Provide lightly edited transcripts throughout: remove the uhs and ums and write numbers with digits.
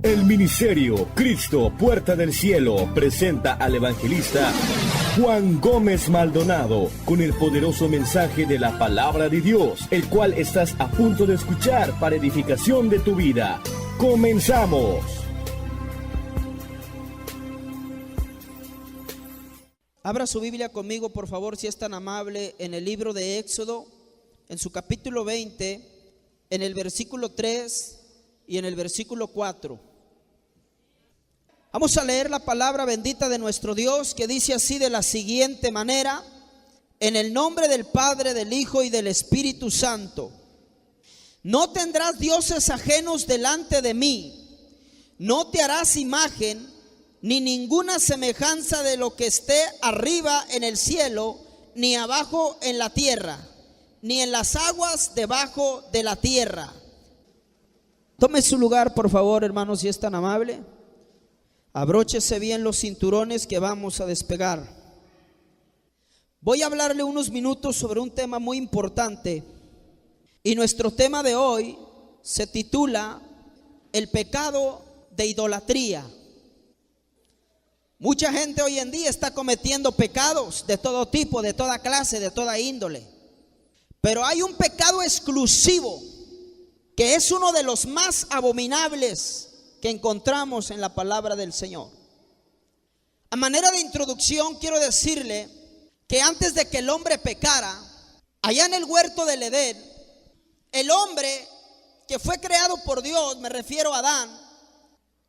El ministerio Cristo Puerta del Cielo presenta al evangelista Juan Gómez Maldonado con el poderoso mensaje de la palabra de Dios, el cual estás a punto de escuchar para edificación de tu vida. ¡Comenzamos! Abra su Biblia conmigo, por favor, si es tan amable, en el libro de Éxodo, en su capítulo 20, en el versículo 3 y en el versículo 4. Vamos a leer la palabra bendita de nuestro Dios, que dice así de la siguiente manera: en el nombre del Padre, del Hijo y del Espíritu Santo. No tendrás dioses ajenos delante de mí, no te harás imagen ni ninguna semejanza de lo que esté arriba en el cielo, ni abajo en la tierra, ni en las aguas debajo de la tierra. Tome su lugar, por favor, hermanos, si es tan amable. Abróchese bien los cinturones que vamos a despegar. Voy a hablarle unos minutos sobre un tema muy importante. Y nuestro tema de hoy se titula el pecado de idolatría. Mucha gente hoy en día está cometiendo pecados de todo tipo, de toda clase, de toda índole. Pero hay un pecado exclusivo que es uno de los más abominables que encontramos en la palabra del Señor. A manera de introducción, quiero decirle que antes de que el hombre pecara, allá en el huerto del Edén, el hombre que fue creado por Dios, me refiero a Adán,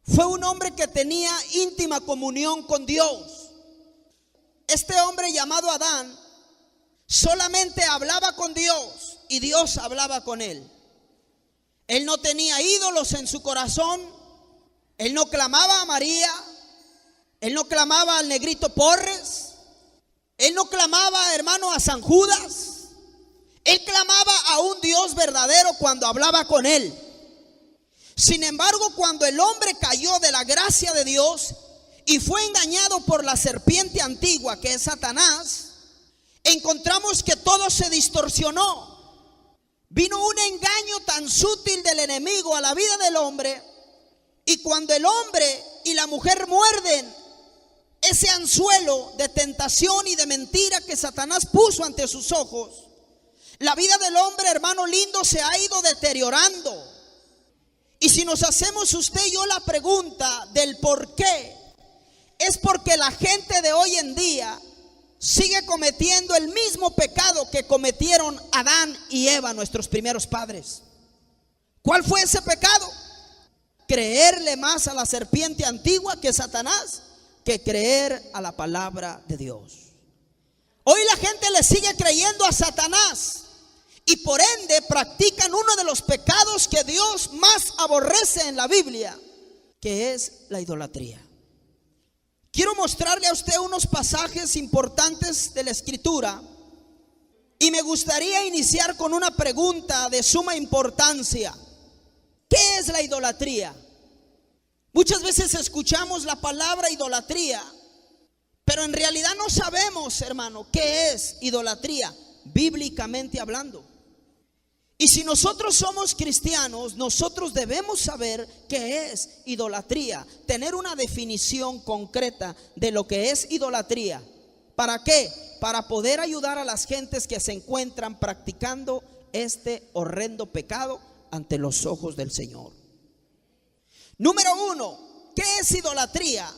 fue un hombre que tenía íntima comunión con Dios. Este hombre llamado Adán solamente hablaba con Dios y Dios hablaba con él. Él no tenía ídolos en su corazón. Él no clamaba a María. Él no clamaba al negrito Porres. Él no clamaba, hermano, a San Judas. Él clamaba a un Dios verdadero cuando hablaba con él. Sin embargo, cuando el hombre cayó de la gracia de Dios y fue engañado por la serpiente antigua, que es Satanás, encontramos que todo se distorsionó. Vino un engaño tan sutil del enemigo a la vida del hombre, y cuando el hombre y la mujer muerden ese anzuelo de tentación y de mentira que Satanás puso ante sus ojos, la vida del hombre, hermano lindo, se ha ido deteriorando. Y si nos hacemos usted y yo la pregunta del por qué, es porque la gente de hoy en día sigue cometiendo el mismo pecado que cometieron Adán y Eva, nuestros primeros padres. ¿Cuál fue ese pecado? Creerle más a la serpiente antigua, que es Satanás, que creer a la palabra de Dios. Hoy la gente le sigue creyendo a Satanás y por ende practican uno de los pecados que Dios más aborrece en la Biblia, que es la idolatría. Quiero mostrarle a usted unos pasajes importantes de la Escritura y me gustaría iniciar con una pregunta de suma importancia. ¿Qué es la idolatría? Muchas veces escuchamos la palabra idolatría, pero en realidad no sabemos, hermano, qué es idolatría, bíblicamente hablando. Y si nosotros somos cristianos, nosotros debemos saber qué es idolatría, tener una definición concreta de lo que es idolatría. ¿Para qué? Para poder ayudar a las gentes que se encuentran practicando este horrendo pecado ante los ojos del Señor. Número 1, ¿qué es idolatría?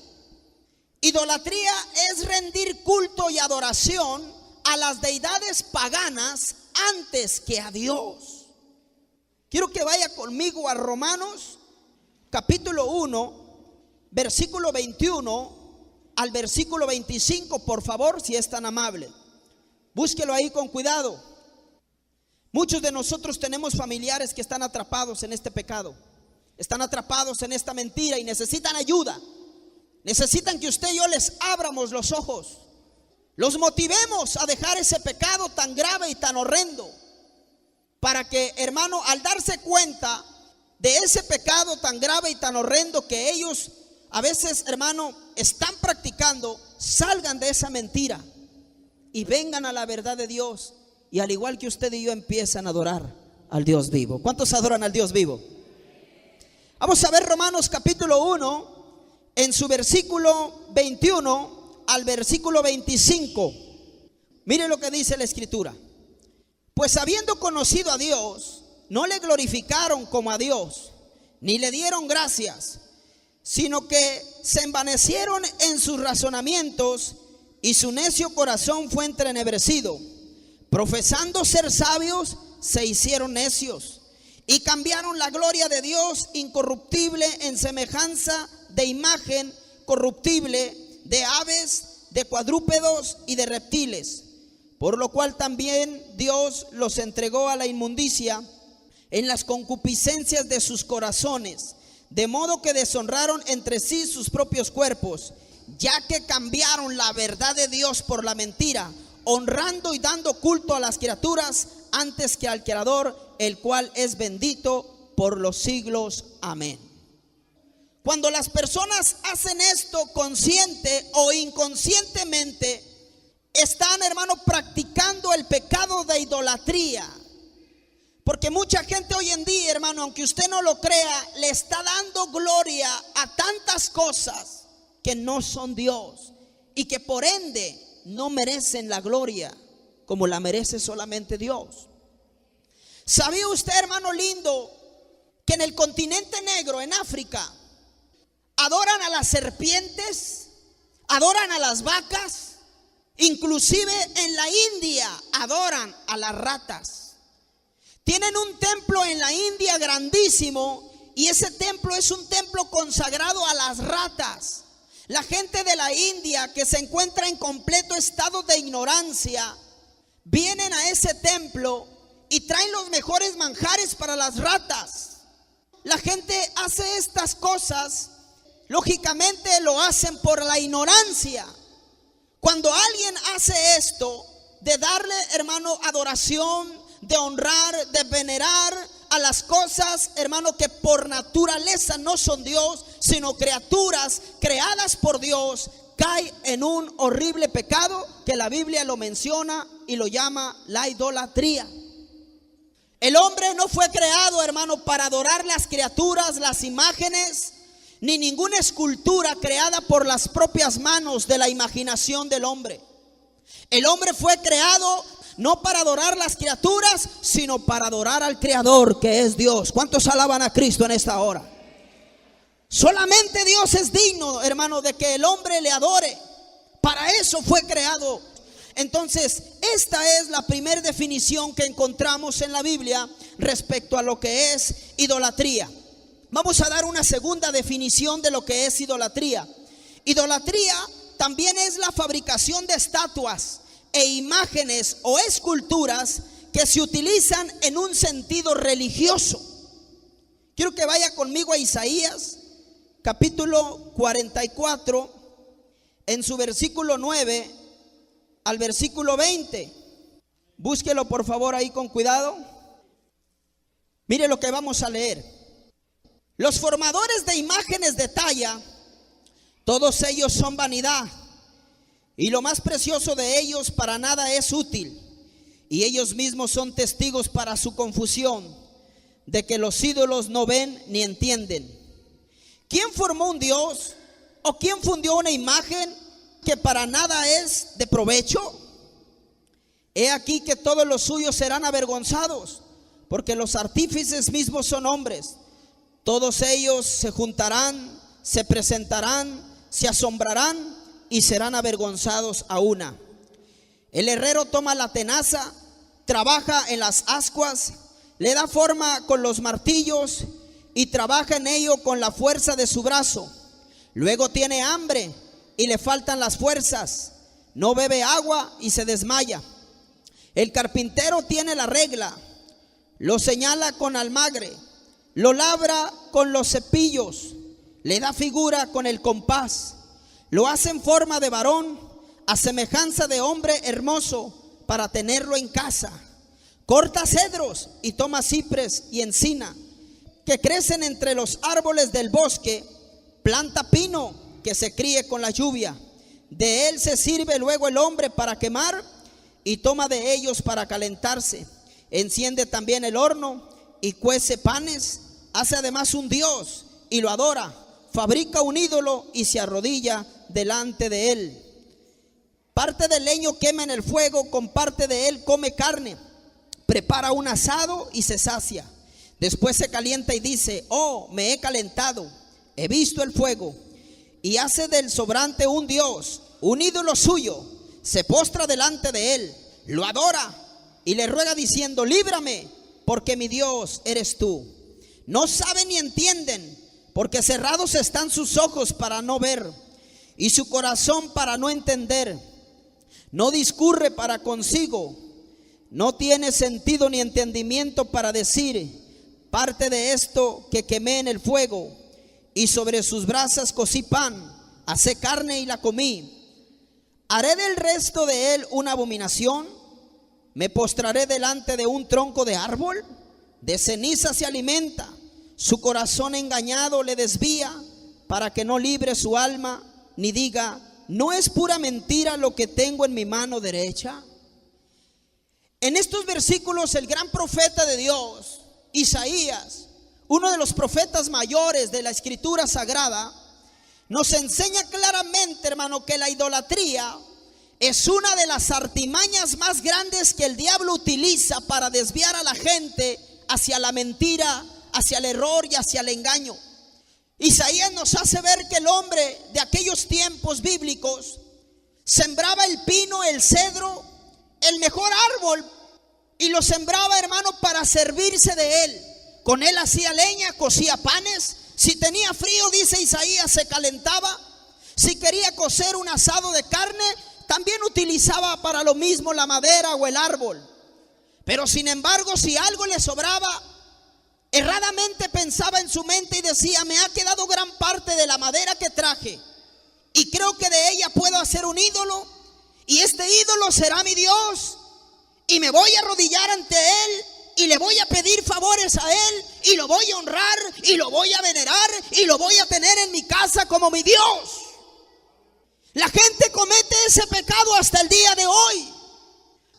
Idolatría es rendir culto y adoración a las deidades paganas antes que a Dios. Quiero que vaya conmigo a Romanos capítulo 1, versículo 21 al versículo 25, por favor, si es tan amable. Búsquelo ahí con cuidado. Muchos de nosotros tenemos familiares que están atrapados en este pecado, están atrapados en esta mentira y necesitan ayuda. Necesitan que usted y yo les abramos los ojos, los motivemos a dejar ese pecado tan grave y tan horrendo, para que, hermano, al darse cuenta de ese pecado tan grave y tan horrendo que ellos a veces, hermano, están practicando, salgan de esa mentira y vengan a la verdad de Dios. Y al igual que usted y yo, empiezan a adorar al Dios vivo. ¿Cuántos adoran al Dios vivo? Vamos a ver Romanos capítulo 1, en su versículo 21 al versículo 25. Mire lo que dice la escritura. Pues habiendo conocido a Dios, no le glorificaron como a Dios, ni le dieron gracias, sino que se envanecieron en sus razonamientos, y su necio corazón fue entrenebrecido. Profesando ser sabios, se hicieron necios, y cambiaron la gloria de Dios incorruptible en semejanza de imagen corruptible, de aves, de cuadrúpedos y de reptiles. Por lo cual también Dios los entregó a la inmundicia en las concupiscencias de sus corazones, de modo que deshonraron entre sí sus propios cuerpos, ya que cambiaron la verdad de Dios por la mentira, honrando y dando culto a las criaturas antes que al Creador, el cual es bendito por los siglos. Amén. Cuando las personas hacen esto consciente o inconscientemente, están, hermano, practicando el pecado de idolatría. Porque mucha gente hoy en día, hermano, aunque usted no lo crea, le está dando gloria a tantas cosas que no son Dios y que por ende no merecen la gloria como la merece solamente Dios. ¿Sabía usted, hermano lindo, que en el continente negro, en África, adoran a las serpientes, adoran a las vacas? Inclusive en la India adoran a las ratas. Tienen un templo en la India grandísimo, y ese templo es un templo consagrado a las ratas. La gente de la India, que se encuentra en completo estado de ignorancia, vienen a ese templo y traen los mejores manjares para las ratas. La gente hace estas cosas, lógicamente lo hacen por la ignorancia. Cuando alguien hace esto, de darle, hermano, adoración, de honrar, de venerar a las cosas, hermano, que por naturaleza no son Dios, sino criaturas creadas por Dios, cae en un horrible pecado que la Biblia lo menciona y lo llama la idolatría. El hombre no fue creado, hermano, para adorar las criaturas, las imágenes, ni ninguna escultura creada por las propias manos de la imaginación del hombre. El hombre fue creado no para adorar las criaturas, sino para adorar al Creador, que es Dios. ¿Cuántos alaban a Cristo en esta hora? Solamente Dios es digno, hermano, de que el hombre le adore. Para eso fue creado. Entonces, esta es la primera definición que encontramos en la Biblia respecto a lo que es idolatría. Vamos a dar una segunda definición de lo que es idolatría. Idolatría también es la fabricación de estatuas e imágenes o esculturas que se utilizan en un sentido religioso. Quiero que vaya conmigo a Isaías capítulo 44, en su versículo 9 al versículo 20. Búsquelo por favor ahí con cuidado. Mire lo que vamos a leer. Los formadores de imágenes de talla, todos ellos son vanidad, y lo más precioso de ellos para nada es útil, y ellos mismos son testigos para su confusión, de que los ídolos no ven ni entienden. ¿Quién formó un Dios? ¿O quién fundió una imagen que para nada es de provecho? He aquí que todos los suyos serán avergonzados, porque los artífices mismos son hombres. Todos ellos se juntarán, se presentarán, se asombrarán y serán avergonzados a una. El herrero toma la tenaza, trabaja en las ascuas, le da forma con los martillos y trabaja en ello con la fuerza de su brazo. Luego tiene hambre y le faltan las fuerzas, no bebe agua y se desmaya. El carpintero tiene la regla, lo señala con almagre, lo labra con los cepillos, le da figura con el compás, lo hace en forma de varón, a semejanza de hombre hermoso, para tenerlo en casa. Corta cedros y toma cipres y encina, que crecen entre los árboles del bosque. Planta pino, que se críe con la lluvia. De él se sirve luego el hombre para quemar, y toma de ellos para calentarse. Enciende también el horno y cuece panes. Hace además un dios y lo adora. Fabrica un ídolo y se arrodilla delante de él. Parte del leño quema en el fuego, con parte de él come carne. Prepara un asado y se sacia. Después se calienta y dice: oh, me he calentado, he visto el fuego. Y hace del sobrante un dios, un ídolo suyo. Se postra delante de él, lo adora y le ruega diciendo: líbrame, porque mi Dios eres tú. No saben ni entienden, porque cerrados están sus ojos para no ver, y su corazón para no entender. No discurre para consigo, no tiene sentido ni entendimiento para decir: parte de esto que quemé en el fuego, y sobre sus brasas cocí pan, asé carne y la comí. ¿Haré del resto de él una abominación? ¿Me postraré delante de un tronco de árbol? De ceniza se alimenta, su corazón engañado le desvía, para que no libre su alma, ni diga: ¿no es pura mentira lo que tengo en mi mano derecha? En estos versículos el gran profeta de Dios, Isaías, uno de los profetas mayores de la Escritura Sagrada, nos enseña claramente, hermano, que la idolatría es una de las artimañas más grandes que el diablo utiliza para desviar a la gente hacia la mentira, hacia el error y hacia el engaño. Isaías nos hace ver que el hombre de aquellos tiempos bíblicos sembraba el pino, el cedro, el mejor árbol, y lo sembraba, hermano, para servirse de él. Con él hacía leña, cocía panes. Si tenía frío, dice Isaías, se calentaba. Si quería cocer un asado de carne, también utilizaba para lo mismo la madera o el árbol. Pero sin embargo, si algo le sobraba, erradamente pensaba en su mente y decía: me ha quedado gran parte de la madera que traje, y creo que de ella puedo hacer un ídolo, y este ídolo será mi Dios, y me voy a arrodillar ante él, y le voy a pedir favores a él, y lo voy a honrar, y lo voy a venerar, y lo voy a tener en mi casa como mi Dios. La gente comete ese pecado hasta el día de hoy.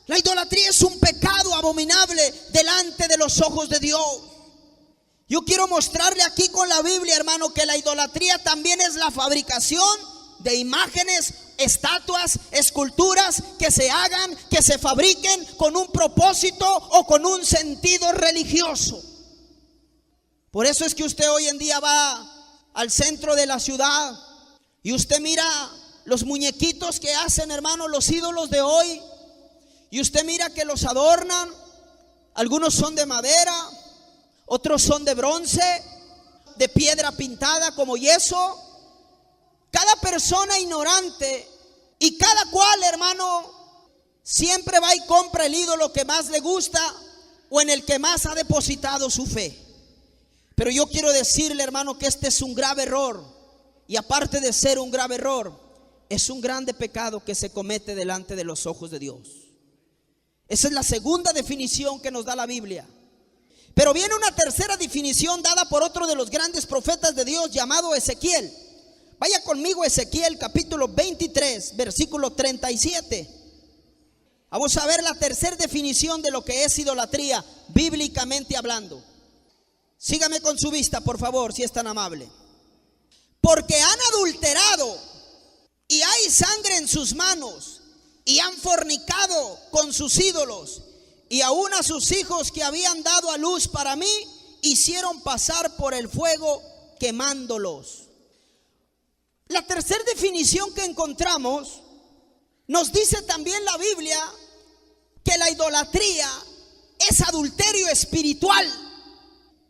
La idolatría es un pecado abominable delante de los ojos de Dios. Yo quiero mostrarle aquí con la Biblia, hermano, que la idolatría también es la fabricación de imágenes, estatuas, esculturas que se hagan, que se fabriquen con un propósito o con un sentido religioso. Por eso es que usted hoy en día va al centro de la ciudad y usted mira los muñequitos que hacen, hermano, los ídolos de hoy, y usted mira que los adornan. Algunos son de madera, otros son de bronce, de piedra pintada como yeso. Cada persona ignorante y cada cual, hermano, siempre va y compra el ídolo que más le gusta o en el que más ha depositado su fe. Pero yo quiero decirle, hermano, que este es un grave error. Y aparte de ser un grave error, es un grande pecado que se comete delante de los ojos de Dios. Esa es la segunda definición que nos da la Biblia. Pero viene una tercera definición dada por otro de los grandes profetas de Dios, llamado Ezequiel. Vaya conmigo a Ezequiel capítulo 23, versículo 37. Vamos a ver la tercera definición de lo que es idolatría, bíblicamente hablando. Sígame con su vista, por favor, si es tan amable. Porque han adulterado y hay sangre en sus manos, y han fornicado con sus ídolos, y aún a sus hijos que habían dado a luz para mí, hicieron pasar por el fuego quemándolos. La tercera definición que encontramos, nos dice también la Biblia que la idolatría es adulterio espiritual.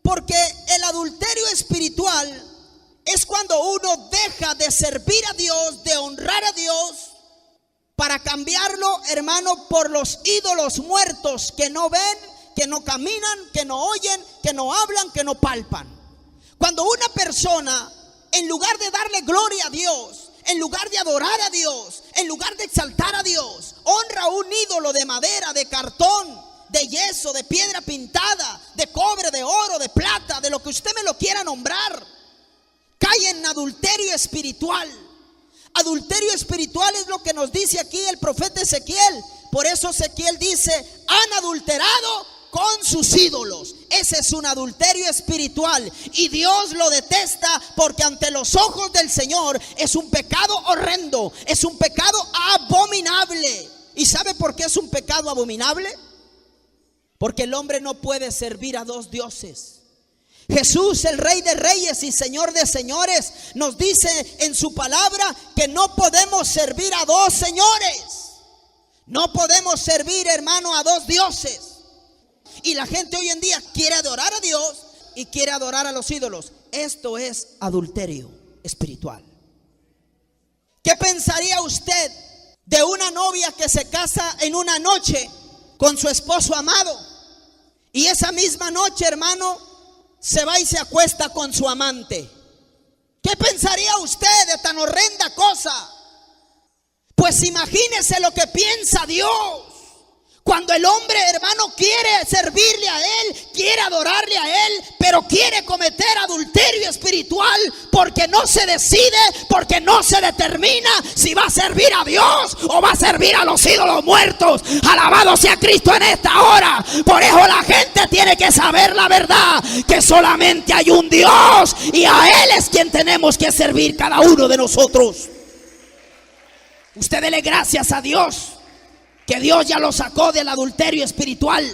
Porque el adulterio espiritual es cuando uno deja de servir a Dios, de honrar a Dios, para cambiarlo, hermano, por los ídolos muertos que no ven, que no caminan, que no oyen, que no hablan, que no palpan. Cuando una persona, en lugar de darle gloria a Dios, en lugar de adorar a Dios, en lugar de exaltar a Dios, honra un ídolo de madera, de cartón, de yeso, de piedra pintada, de cobre, de oro, de plata, de lo que usted me lo quiera nombrar, cae en adulterio espiritual. Adulterio espiritual es lo que nos dice aquí el profeta Ezequiel. Por eso Ezequiel dice: han adulterado con sus ídolos. Ese es un adulterio espiritual y Dios lo detesta, porque ante los ojos del Señor es un pecado horrendo, es un pecado abominable. ¿Y sabe por qué es un pecado abominable? Porque el hombre no puede servir a dos dioses. Jesús, el Rey de Reyes y Señor de Señores, nos dice en su palabra que no podemos servir a dos señores. No podemos servir, hermano, a dos dioses. Y la gente hoy en día quiere adorar a Dios y quiere adorar a los ídolos. Esto es adulterio espiritual. ¿Qué pensaría usted de una novia que se casa en una noche con su esposo amado y esa misma noche, hermano, se va y se acuesta con su amante? ¿Qué pensaría usted de tan horrenda cosa? Pues imagínese lo que piensa Dios cuando el hombre, hermano, quiere servirle a Él, quiere adorarle a Él, pero quiere cometer adulterio espiritual porque no se decide, porque no se determina si va a servir a Dios o va a servir a los ídolos muertos. Alabado sea Cristo en esta hora. Por eso la gente tiene que saber la verdad, que solamente hay un Dios y a Él es quien tenemos que servir cada uno de nosotros. Usted dele gracias a Dios que Dios ya lo sacó del adulterio espiritual,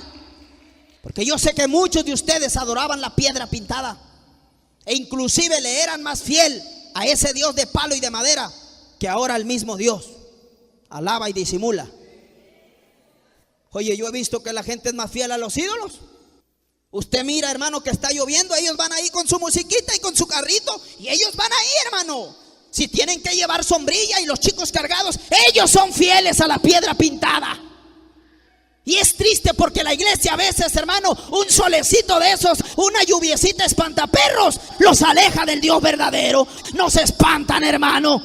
porque yo sé que muchos de ustedes adoraban la piedra pintada e inclusive le eran más fiel a ese Dios de palo y de madera que ahora al mismo Dios. Alaba y disimula. Oye, yo he visto que la gente es más fiel a los ídolos. Usted mira, hermano, que está lloviendo, ellos van ahí con su musiquita y con su carrito, y ellos van ahí, hermano. Si tienen que llevar sombrilla y los chicos cargados, ellos son fieles a la piedra pintada. Y es triste porque la iglesia a veces, hermano, un solecito de esos, una lluviecita espantaperros, los aleja del Dios verdadero. Nos espantan, hermano.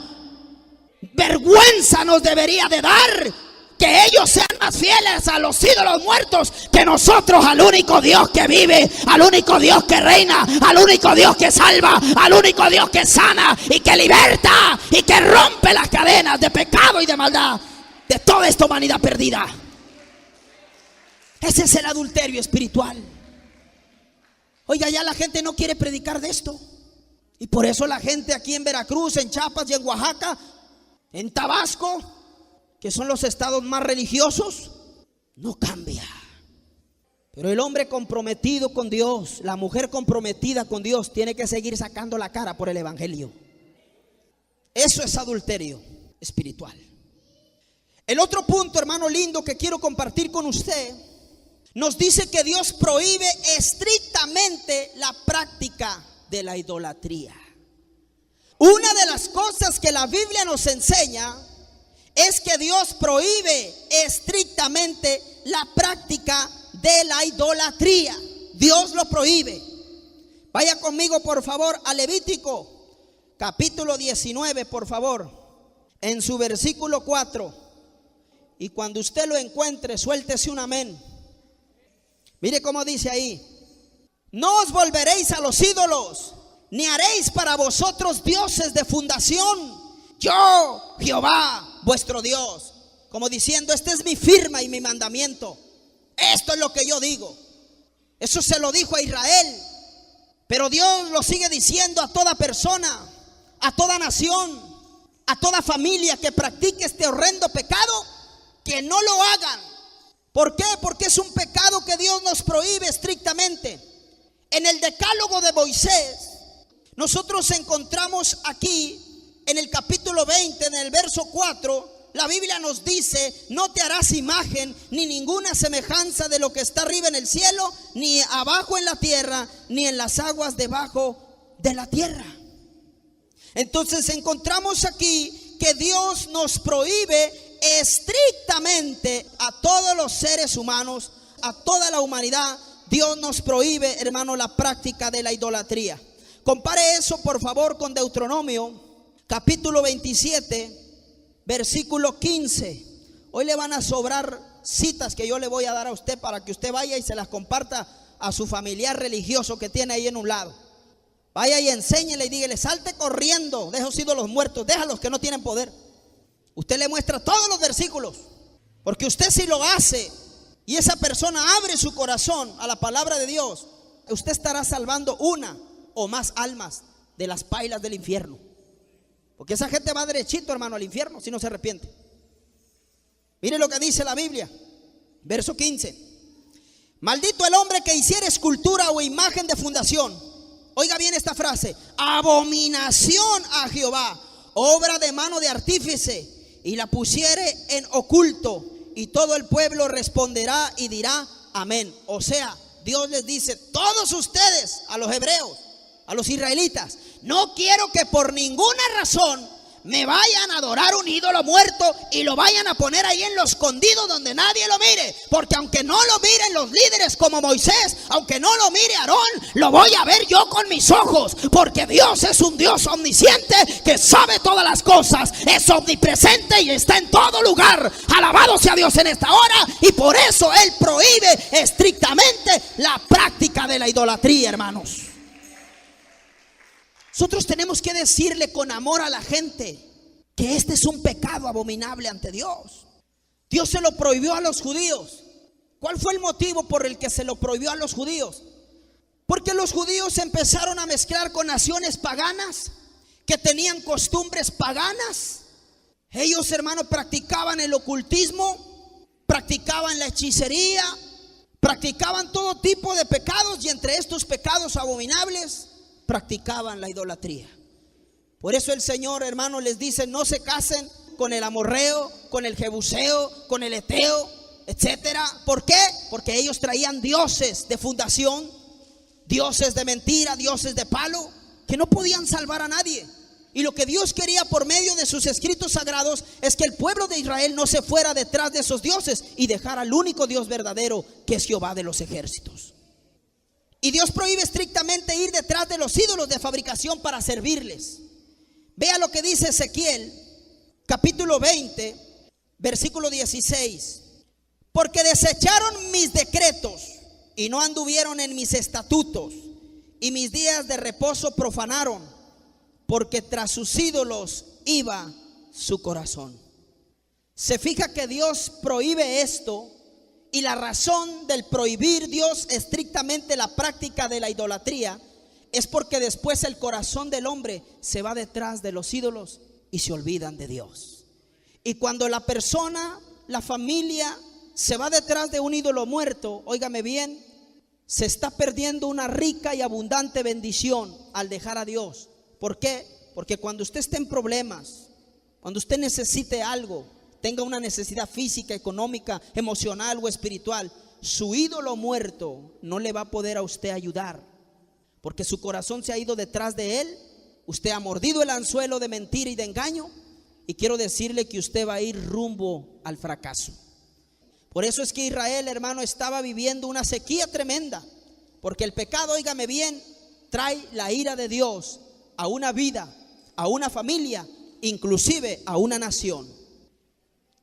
Vergüenza nos debería de dar que ellos sean más fieles a los ídolos muertos que nosotros al único Dios que vive, al único Dios que reina, al único Dios que salva, al único Dios que sana y que liberta y que rompe las cadenas de pecado y de maldad de toda esta humanidad perdida. Ese es el adulterio espiritual. Oiga, ya la gente no quiere predicar de esto, y por eso la gente aquí en Veracruz, en Chiapas y en Oaxaca, en Tabasco, que son los estados más religiosos, no cambia. Pero el hombre comprometido con Dios, la mujer comprometida con Dios, tiene que seguir sacando la cara por el evangelio. Eso es adulterio espiritual. El otro punto, hermano lindo, que quiero compartir con usted, nos dice que Dios prohíbe estrictamente la práctica de la idolatría. Una de las cosas que la Biblia nos enseña es que Dios prohíbe estrictamente la práctica de la idolatría. Dios lo prohíbe. Vaya conmigo por favor a Levítico capítulo 19, por favor, en su versículo 4. Y cuando usted lo encuentre, suéltese un amén. Mire cómo dice ahí: no os volveréis a los ídolos, ni haréis para vosotros dioses de fundación. Yo, Jehová, vuestro Dios. Como diciendo, esta es mi firma y mi mandamiento. Esto es lo que yo digo. Eso se lo dijo a Israel, pero Dios lo sigue diciendo a toda persona, a toda nación, a toda familia que practique este horrendo pecado, que no lo hagan. ¿Por qué? Porque es un pecado que Dios nos prohíbe estrictamente. En el decálogo de Moisés, nosotros encontramos aquí en el capítulo 20, en el verso 4, la Biblia nos dice: no te harás imagen ni ninguna semejanza de lo que está arriba en el cielo, ni abajo en la tierra, ni en las aguas debajo de la tierra. Entonces encontramos aquí que Dios nos prohíbe estrictamente a todos los seres humanos, a toda la humanidad. Dios nos prohíbe, hermano, la práctica de la idolatría. Compare eso por favor con Deuteronomio capítulo 27, versículo 15. Hoy le van a sobrar citas que yo le voy a dar a usted para que usted vaya y se las comparta a su familiar religioso que tiene ahí en un lado. Vaya y enséñele y dígale: salte corriendo de esos ídolos muertos, déjalos que no tienen poder. Usted le muestra todos los versículos, porque usted si lo hace, y esa persona abre su corazón a la palabra de Dios, usted estará salvando una o más almas de las pailas del infierno. Porque esa gente va derechito, hermano, al infierno si no se arrepiente. Mire lo que dice la Biblia, verso 15. Maldito el hombre que hiciera escultura o imagen de fundación. Oiga bien esta frase: abominación a Jehová, obra de mano de artífice, y la pusiere en oculto, y todo el pueblo responderá y dirá amén. O sea, Dios les dice, todos ustedes, a los hebreos, a los israelitas, no quiero que por ninguna razón me vayan a adorar un ídolo muerto y lo vayan a poner ahí en lo escondido donde nadie lo mire. Porque aunque no lo miren los líderes como Moisés, aunque no lo mire Aarón, lo voy a ver yo con mis ojos. Porque Dios es un Dios omnisciente que sabe todas las cosas, es omnipresente y está en todo lugar. Alabado sea Dios en esta hora. Y por eso Él prohíbe estrictamente la práctica de la idolatría, hermanos. Nosotros tenemos que decirle con amor a la gente que este es un pecado abominable ante Dios. Dios se lo prohibió a los judíos. ¿Cuál fue el motivo por el que se lo prohibió a los judíos? Porque los judíos empezaron a mezclar con naciones paganas que tenían costumbres paganas. Ellos, hermanos, practicaban el ocultismo, practicaban la hechicería, practicaban todo tipo de pecados, y entre estos pecados abominables practicaban la idolatría. Por eso el Señor, hermano, les dice: no se casen con el amorreo, con el jebuseo, con el eteo, etcétera. ¿Por qué? Porque ellos traían dioses de fundación, dioses de mentira, dioses de palo, que no podían salvar a nadie. Y lo que Dios quería por medio de sus escritos sagrados es que el pueblo de Israel no se fuera detrás de esos dioses y dejara al único Dios verdadero, que es Jehová de los ejércitos. Y Dios prohíbe estrictamente ir detrás de los ídolos de fabricación para servirles. Vea lo que dice Ezequiel, capítulo 20, versículo 16. Porque desecharon mis decretos y no anduvieron en mis estatutos, y mis días de reposo profanaron, porque tras sus ídolos iba su corazón. Se fija que Dios prohíbe esto. Y la razón del prohibir Dios estrictamente la práctica de la idolatría es porque después el corazón del hombre se va detrás de los ídolos y se olvidan de Dios. Y cuando la persona, la familia, se va detrás de un ídolo muerto, óigame bien, se está perdiendo una rica y abundante bendición al dejar a Dios. ¿Por qué? Porque cuando usted esté en problemas, cuando usted necesite algo, tenga una necesidad física, económica, emocional o espiritual, su ídolo muerto no le va a poder a usted ayudar, porque su corazón se ha ido detrás de él. Usted ha mordido el anzuelo de mentira y de engaño, y quiero decirle que usted va a ir rumbo al fracaso. Por eso es que Israel, hermano, estaba viviendo una sequía tremenda, porque el pecado, óigame bien, trae la ira de Dios a una vida, a una familia, inclusive a una nación.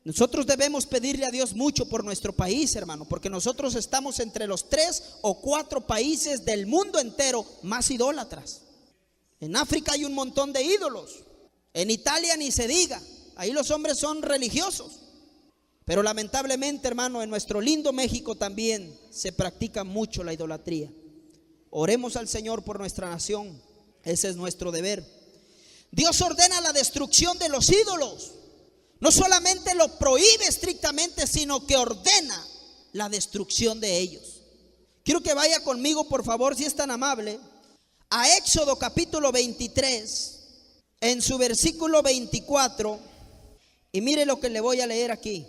Nosotros debemos pedirle a Dios mucho por nuestro país, hermano, porque nosotros estamos entre los 3 o 4 países del mundo entero más idólatras. En África hay un montón de ídolos. En Italia ni se diga, ahí los hombres son religiosos. Pero lamentablemente, hermano, en nuestro lindo México también se practica mucho la idolatría. Oremos al Señor por nuestra nación, ese es nuestro deber. Dios ordena la destrucción de los ídolos. No solamente lo prohíbe estrictamente, sino que ordena la destrucción de ellos. Quiero que vaya conmigo, por favor, si es tan amable, a Éxodo capítulo 23, en su versículo 24, y mire lo que le voy a leer aquí.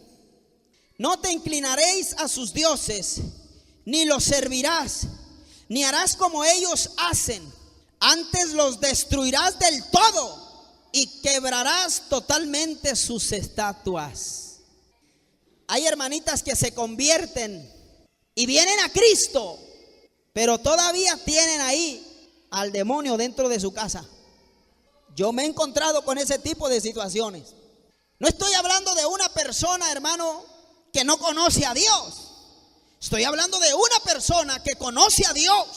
No te inclinaréis a sus dioses, ni los servirás, ni harás como ellos hacen. Antes los destruirás del todo y quebrarás totalmente sus estatuas. Hay hermanitas que se convierten y vienen a Cristo, pero todavía tienen ahí al demonio dentro de su casa. Yo me he encontrado con ese tipo de situaciones. No estoy hablando de una persona, hermano, que no conoce a Dios. Estoy hablando de una persona que conoce a Dios,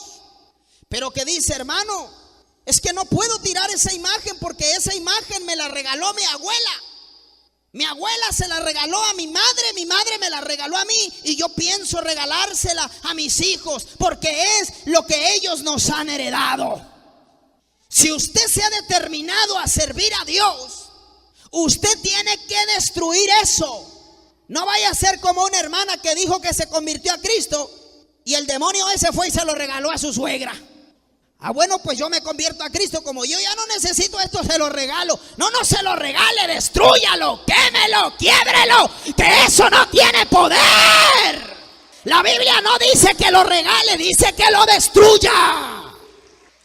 pero que dice: hermano, es que no puedo tirar esa imagen porque esa imagen me la regaló mi abuela. Mi abuela se la regaló a mi madre me la regaló a mí, y yo pienso regalársela a mis hijos porque es lo que ellos nos han heredado. Si usted se ha determinado a servir a Dios, usted tiene que destruir eso. No vaya a ser como una hermana que dijo que se convirtió a Cristo y el demonio ese fue y se lo regaló a su suegra. Ah, bueno, pues yo me convierto a Cristo, como yo ya no necesito esto, se lo regalo. No, no se lo regale, destrúyalo, quémelo, quiébrelo, que eso no tiene poder. La Biblia no dice que lo regale, dice que lo destruya.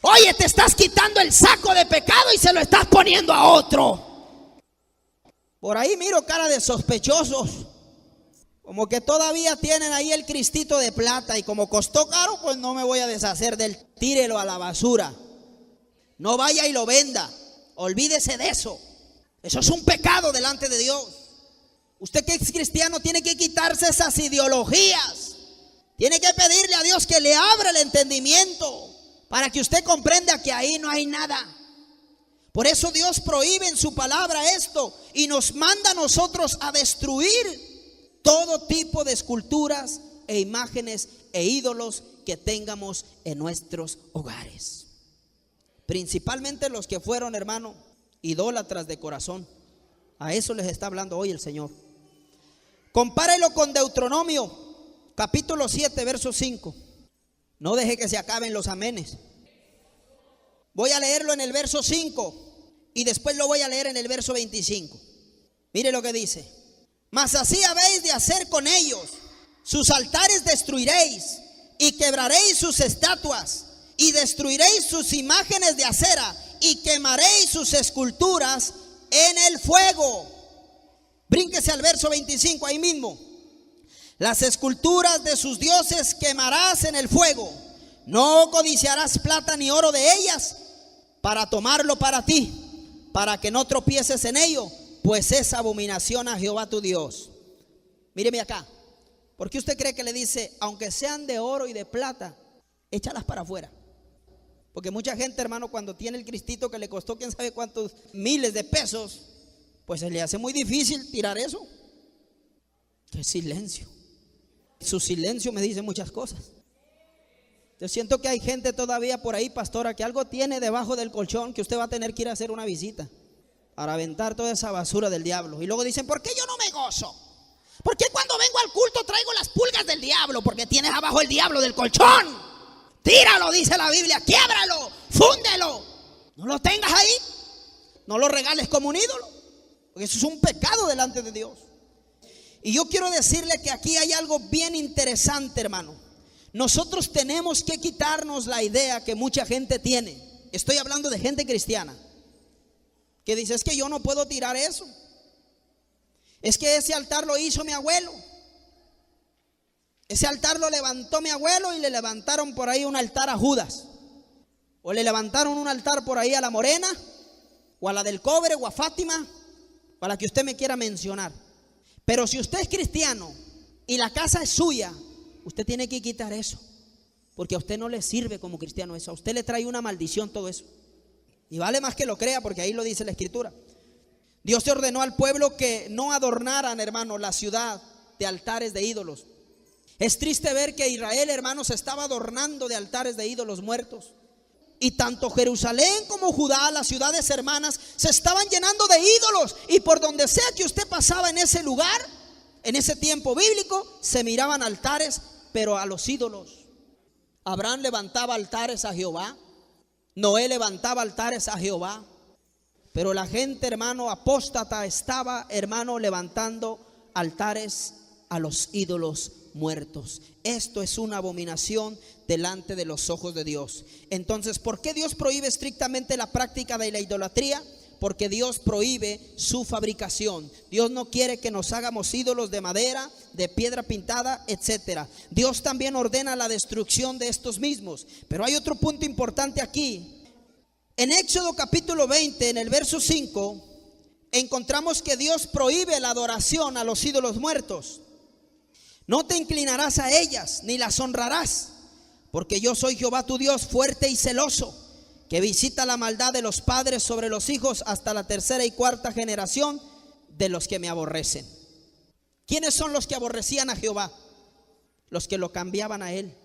Oye, te estás quitando el saco de pecado y se lo estás poniendo a otro. Por ahí miro cara de sospechosos, como que todavía tienen ahí el cristito de plata, y como costó caro, pues no me voy a deshacer del. Tírelo a la basura. No vaya y lo venda. Olvídese de eso. Eso es un pecado delante de Dios. Usted que es cristiano tiene que quitarse esas ideologías. Tiene que pedirle a Dios que le abra el entendimiento para que usted comprenda que ahí no hay nada. Por eso Dios prohíbe en su palabra esto y nos manda a nosotros a destruir todo tipo de esculturas e imágenes e ídolos que tengamos en nuestros hogares. Principalmente los que fueron, hermano, idólatras de corazón. A eso les está hablando hoy el Señor. Compárelo con Deuteronomio capítulo 7 verso 5. No deje que se acaben los amenes. Voy a leerlo en el verso 5 y después lo voy a leer en el verso 25. Mire lo que dice: mas así habéis de hacer con ellos, sus altares destruiréis y quebraréis sus estatuas y destruiréis sus imágenes de acera y quemaréis sus esculturas en el fuego. Brínquese al verso 25 ahí mismo. Las esculturas de sus dioses quemarás en el fuego. No codiciarás plata ni oro de ellas para tomarlo para ti, para que no tropieces en ello, pues es abominación a Jehová tu Dios. Míreme acá. ¿Por qué usted cree que le dice, aunque sean de oro y de plata, échalas para afuera? Porque mucha gente, hermano, cuando tiene el cristito que le costó quién sabe cuántos miles de pesos, pues se le hace muy difícil tirar eso. ¡Qué silencio! Su silencio me dice muchas cosas. Yo siento que hay gente todavía por ahí, pastora, que algo tiene debajo del colchón que usted va a tener que ir a hacer una visita para aventar toda esa basura del diablo. Y luego dicen, ¿por qué yo no me gozo? ¿Por qué cuando vengo al culto traigo las pulgas del diablo? Porque tienes abajo el diablo del colchón. Tíralo, dice la Biblia, quiébralo, fúndelo. No lo tengas ahí. No lo regales como un ídolo, porque eso es un pecado delante de Dios. Y yo quiero decirle que aquí hay algo bien interesante, hermano. Nosotros tenemos que quitarnos la idea que mucha gente tiene. Estoy hablando de gente cristiana que dice, es que yo no puedo tirar eso. Es que ese altar lo hizo mi abuelo. Ese altar lo levantó mi abuelo y le levantaron por ahí un altar a Judas. O le levantaron un altar por ahí a la Morena, o a la del Cobre, o a Fátima, para que usted me quiera mencionar. Pero si usted es cristiano y la casa es suya, usted tiene que quitar eso, porque a usted no le sirve como cristiano eso. A usted le trae una maldición todo eso. Y vale más que lo crea, porque ahí lo dice la Escritura. Dios te ordenó al pueblo que no adornaran, hermano, la ciudad de altares de ídolos. Es triste ver que Israel, hermano, se estaba adornando de altares de ídolos muertos. Y tanto Jerusalén como Judá, las ciudades hermanas, se estaban llenando de ídolos. Y por donde sea que usted pasaba en ese lugar, en ese tiempo bíblico, se miraban altares, pero a los ídolos. Abraham levantaba altares a Jehová. Noé levantaba altares a Jehová. Pero la gente, hermano, apóstata estaba, hermano, levantando altares a los ídolos muertos. Esto es una abominación delante de los ojos de Dios. Entonces, ¿por qué Dios prohíbe estrictamente la práctica de la idolatría? Porque Dios prohíbe su fabricación. Dios no quiere que nos hagamos ídolos de madera, de piedra pintada, etcétera. Dios también ordena la destrucción de estos mismos. Pero hay otro punto importante aquí. En Éxodo capítulo 20, en el verso 5, encontramos que Dios prohíbe la adoración a los ídolos muertos. No te inclinarás a ellas, ni las honrarás, porque yo soy Jehová tu Dios, fuerte y celoso, que visita la maldad de los padres sobre los hijos hasta la tercera y cuarta generación de los que me aborrecen. ¿Quiénes son los que aborrecían a Jehová? Los que lo cambiaban a él,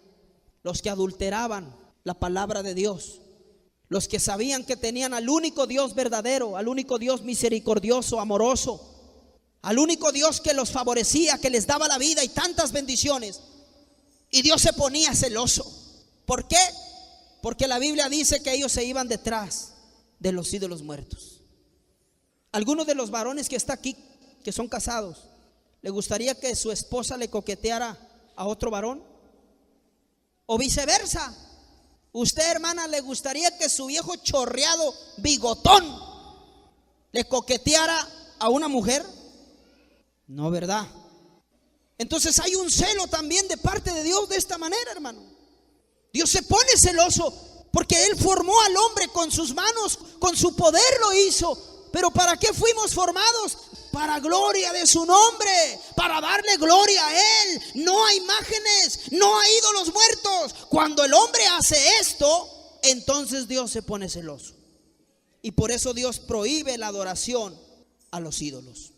los que adulteraban la palabra de Dios, los que sabían que tenían al único Dios verdadero, al único Dios misericordioso, amoroso, al único Dios que los favorecía, que les daba la vida y tantas bendiciones. Y Dios se ponía celoso. ¿Por qué? Porque la Biblia dice que ellos se iban detrás de los ídolos muertos. Algunos de los varones que está aquí, que son casados, ¿le gustaría que su esposa le coqueteara a otro varón? O viceversa. ¿Usted, hermana, le gustaría que su viejo chorreado bigotón le coqueteara a una mujer? No, ¿verdad? Entonces hay un celo también de parte de Dios de esta manera, hermano. Dios se pone celoso porque Él formó al hombre con sus manos, con su poder lo hizo. Pero ¿para qué fuimos formados? Para gloria de su nombre, para darle gloria a Él. No a imágenes, no a ídolos muertos. Cuando el hombre hace esto, entonces Dios se pone celoso. Y por eso Dios prohíbe la adoración a los ídolos.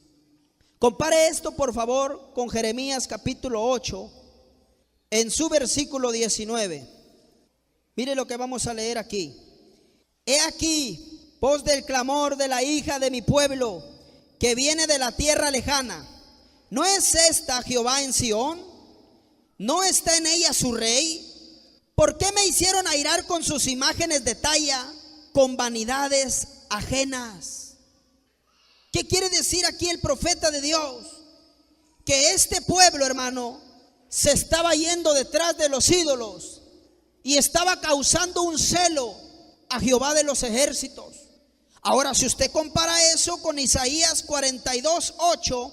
Compare esto por favor con Jeremías capítulo 8, en su versículo 19. Mire lo que vamos a leer aquí. He aquí, voz del clamor de la hija de mi pueblo, que viene de la tierra lejana. ¿No es esta Jehová en Sión? ¿No está en ella su rey? ¿Por qué me hicieron airar con sus imágenes de talla, con vanidades ajenas? ¿Qué quiere decir aquí el profeta de Dios? Que este pueblo, hermano, se estaba yendo detrás de los ídolos y estaba causando un celo a Jehová de los ejércitos. Ahora, si usted compara eso con Isaías 42:8,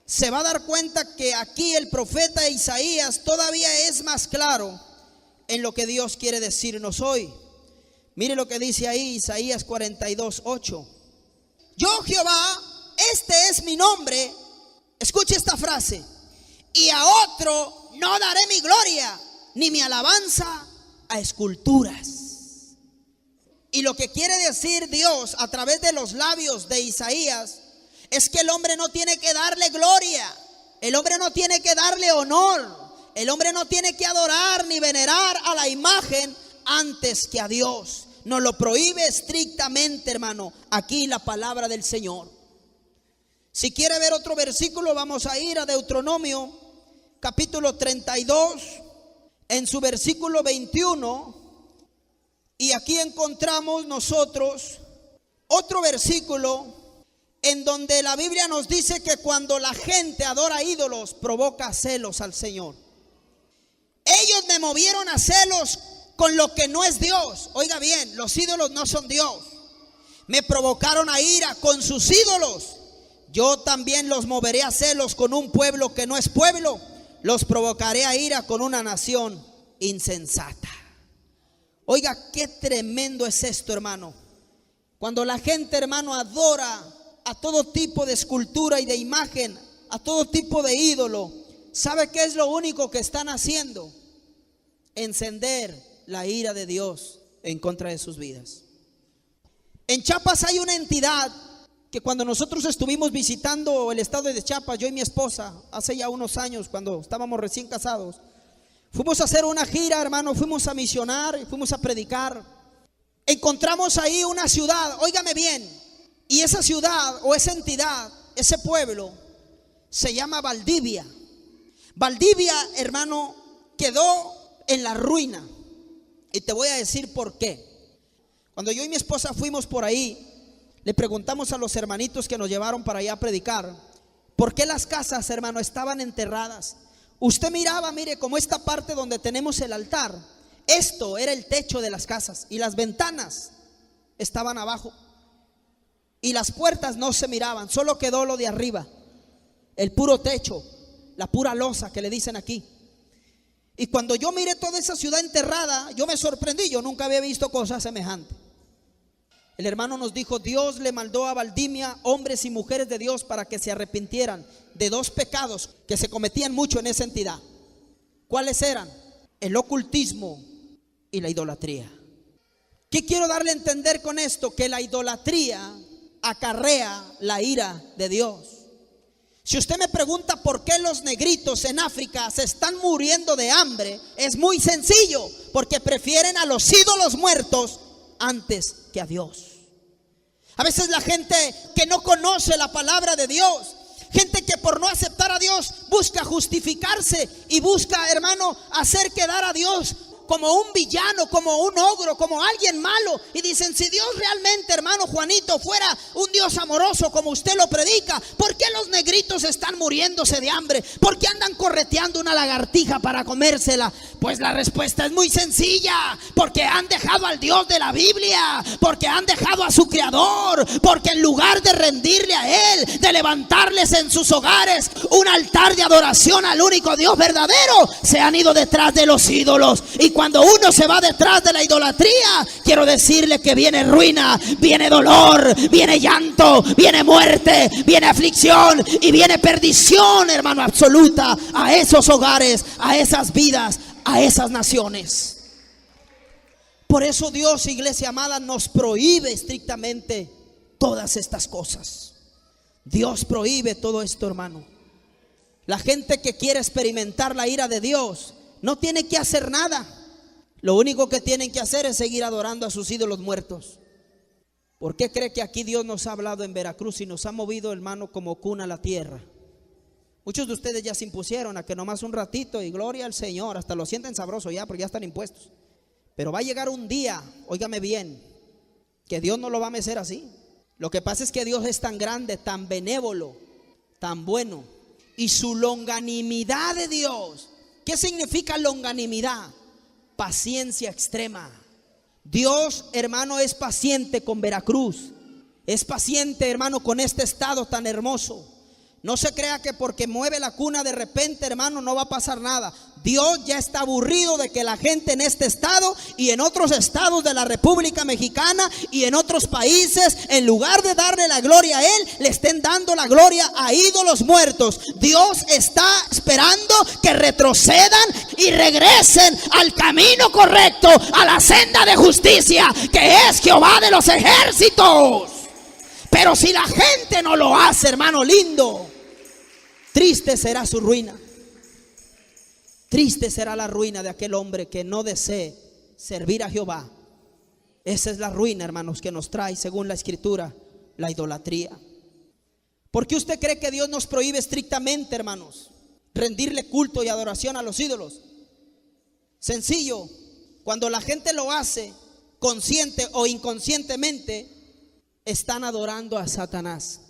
se va a dar cuenta que aquí el profeta Isaías todavía es más claro en lo que Dios quiere decirnos hoy. Mire lo que dice ahí Isaías 42:8. Yo, Jehová, este es mi nombre. Escuche esta frase. Y a otro no daré mi gloria, ni mi alabanza a esculturas. Y lo que quiere decir Dios a través de los labios de Isaías es que el hombre no tiene que darle gloria, el hombre no tiene que darle honor, el hombre no tiene que adorar ni venerar a la imagen antes que a Dios. Nos lo prohíbe estrictamente, hermano, aquí la palabra del Señor. Si quiere ver otro versículo, vamos a ir a Deuteronomio capítulo 32, en su versículo 21. Y aquí encontramos nosotros otro versículo en donde la Biblia nos dice que cuando la gente adora ídolos, provoca celos al Señor. Ellos me movieron a celos con lo que no es Dios. Oiga bien, los ídolos no son Dios. Me provocaron a ira con sus ídolos. Yo también los moveré a celos con un pueblo que no es pueblo. Los provocaré a ira con una nación insensata. Oiga, qué tremendo es esto, hermano. Cuando la gente, hermano, adora a todo tipo de escultura y de imagen, a todo tipo de ídolo, ¿sabe qué es lo único que están haciendo? Encender la ira de Dios en contra de sus vidas. En Chiapas hay una entidad que cuando nosotros estuvimos visitando el estado de Chiapas, yo y mi esposa, hace ya unos años, cuando estábamos recién casados, fuimos a hacer una gira, hermano, fuimos a misionar, fuimos a predicar. Encontramos ahí una ciudad, óigame bien, y esa ciudad o esa entidad, ese pueblo, se llama Valdivia. Valdivia, hermano, quedó en la ruina. Y te voy a decir por qué. Cuando yo y mi esposa fuimos por ahí, le preguntamos a los hermanitos que nos llevaron para allá a predicar, ¿por qué las casas, hermano, estaban enterradas? Usted miraba, mire, como esta parte donde tenemos el altar, esto era el techo de las casas y las ventanas estaban abajo y las puertas no se miraban, solo quedó lo de arriba, el puro techo, la pura losa que le dicen aquí. Y cuando yo miré toda esa ciudad enterrada, yo me sorprendí, yo nunca había visto cosas semejantes. El hermano nos dijo, Dios le mandó a Valdivia hombres y mujeres de Dios para que se arrepintieran de dos pecados que se cometían mucho en esa entidad. ¿Cuáles eran? El ocultismo y la idolatría. ¿Qué quiero darle a entender con esto? Que la idolatría acarrea la ira de Dios. Si usted me pregunta por qué los negritos en África se están muriendo de hambre, es muy sencillo, porque prefieren a los ídolos muertos antes que a Dios. A veces la gente que no conoce la palabra de Dios, gente que por no aceptar a Dios busca justificarse y busca, hermano, hacer quedar a Dios como un villano, como un ogro, como alguien malo. Y dicen, si Dios realmente, hermano Juanito, fuera un Dios amoroso como usted lo predica, ¿por qué los negritos están muriéndose de hambre? ¿Por qué andan correteando una lagartija para comérsela? Pues la respuesta es muy sencilla: porque han dejado al Dios de la Biblia, porque han dejado a su Creador, porque en lugar de rendirle a Él, de levantarles en sus hogares un altar de adoración al único Dios verdadero, se han ido detrás de los ídolos. Y cuando uno se va detrás de la idolatría, quiero decirle que viene ruina, viene dolor, viene llanto, viene muerte, viene aflicción y viene perdición, hermano, absoluta a esos hogares, a esas vidas, a esas naciones. Por eso Dios, iglesia amada, nos prohíbe estrictamente todas estas cosas. Dios prohíbe todo esto, hermano. La gente que quiere experimentar la ira de Dios no tiene que hacer nada. Lo único que tienen que hacer es seguir adorando a sus ídolos muertos. ¿Por qué cree que aquí Dios nos ha hablado en Veracruz y nos ha movido, hermano, como cuna a la tierra? Muchos de ustedes ya se impusieron a que nomás un ratito y gloria al Señor, hasta lo sienten sabroso ya porque ya están impuestos. Pero va a llegar un día, óigame bien, que Dios no lo va a mecer así. Lo que pasa es que Dios es tan grande, tan benévolo, tan bueno, y su longanimidad de Dios. ¿Qué significa longanimidad? Paciencia extrema. Dios, hermano, es paciente con Veracruz. Es paciente, hermano, con este estado tan hermoso. No se crea que porque mueve la cuna de repente, hermano, no va a pasar nada. Dios ya está aburrido de que la gente en este estado y en otros estados de la República Mexicana y en otros países, en lugar de darle la gloria a Él, le estén dando la gloria a ídolos muertos. Dios está esperando que retrocedan y regresen al camino correcto, a la senda de justicia, que es Jehová de los ejércitos. Pero si la gente no lo hace, hermano lindo, triste será su ruina. Triste será la ruina de aquel hombre que no desee servir a Jehová. Esa es la ruina, hermanos, que nos trae, según la Escritura, la idolatría. ¿Por qué usted cree que Dios nos prohíbe estrictamente, hermanos, rendirle culto y adoración a los ídolos? Sencillo: cuando la gente lo hace, consciente o inconscientemente, están adorando a Satanás.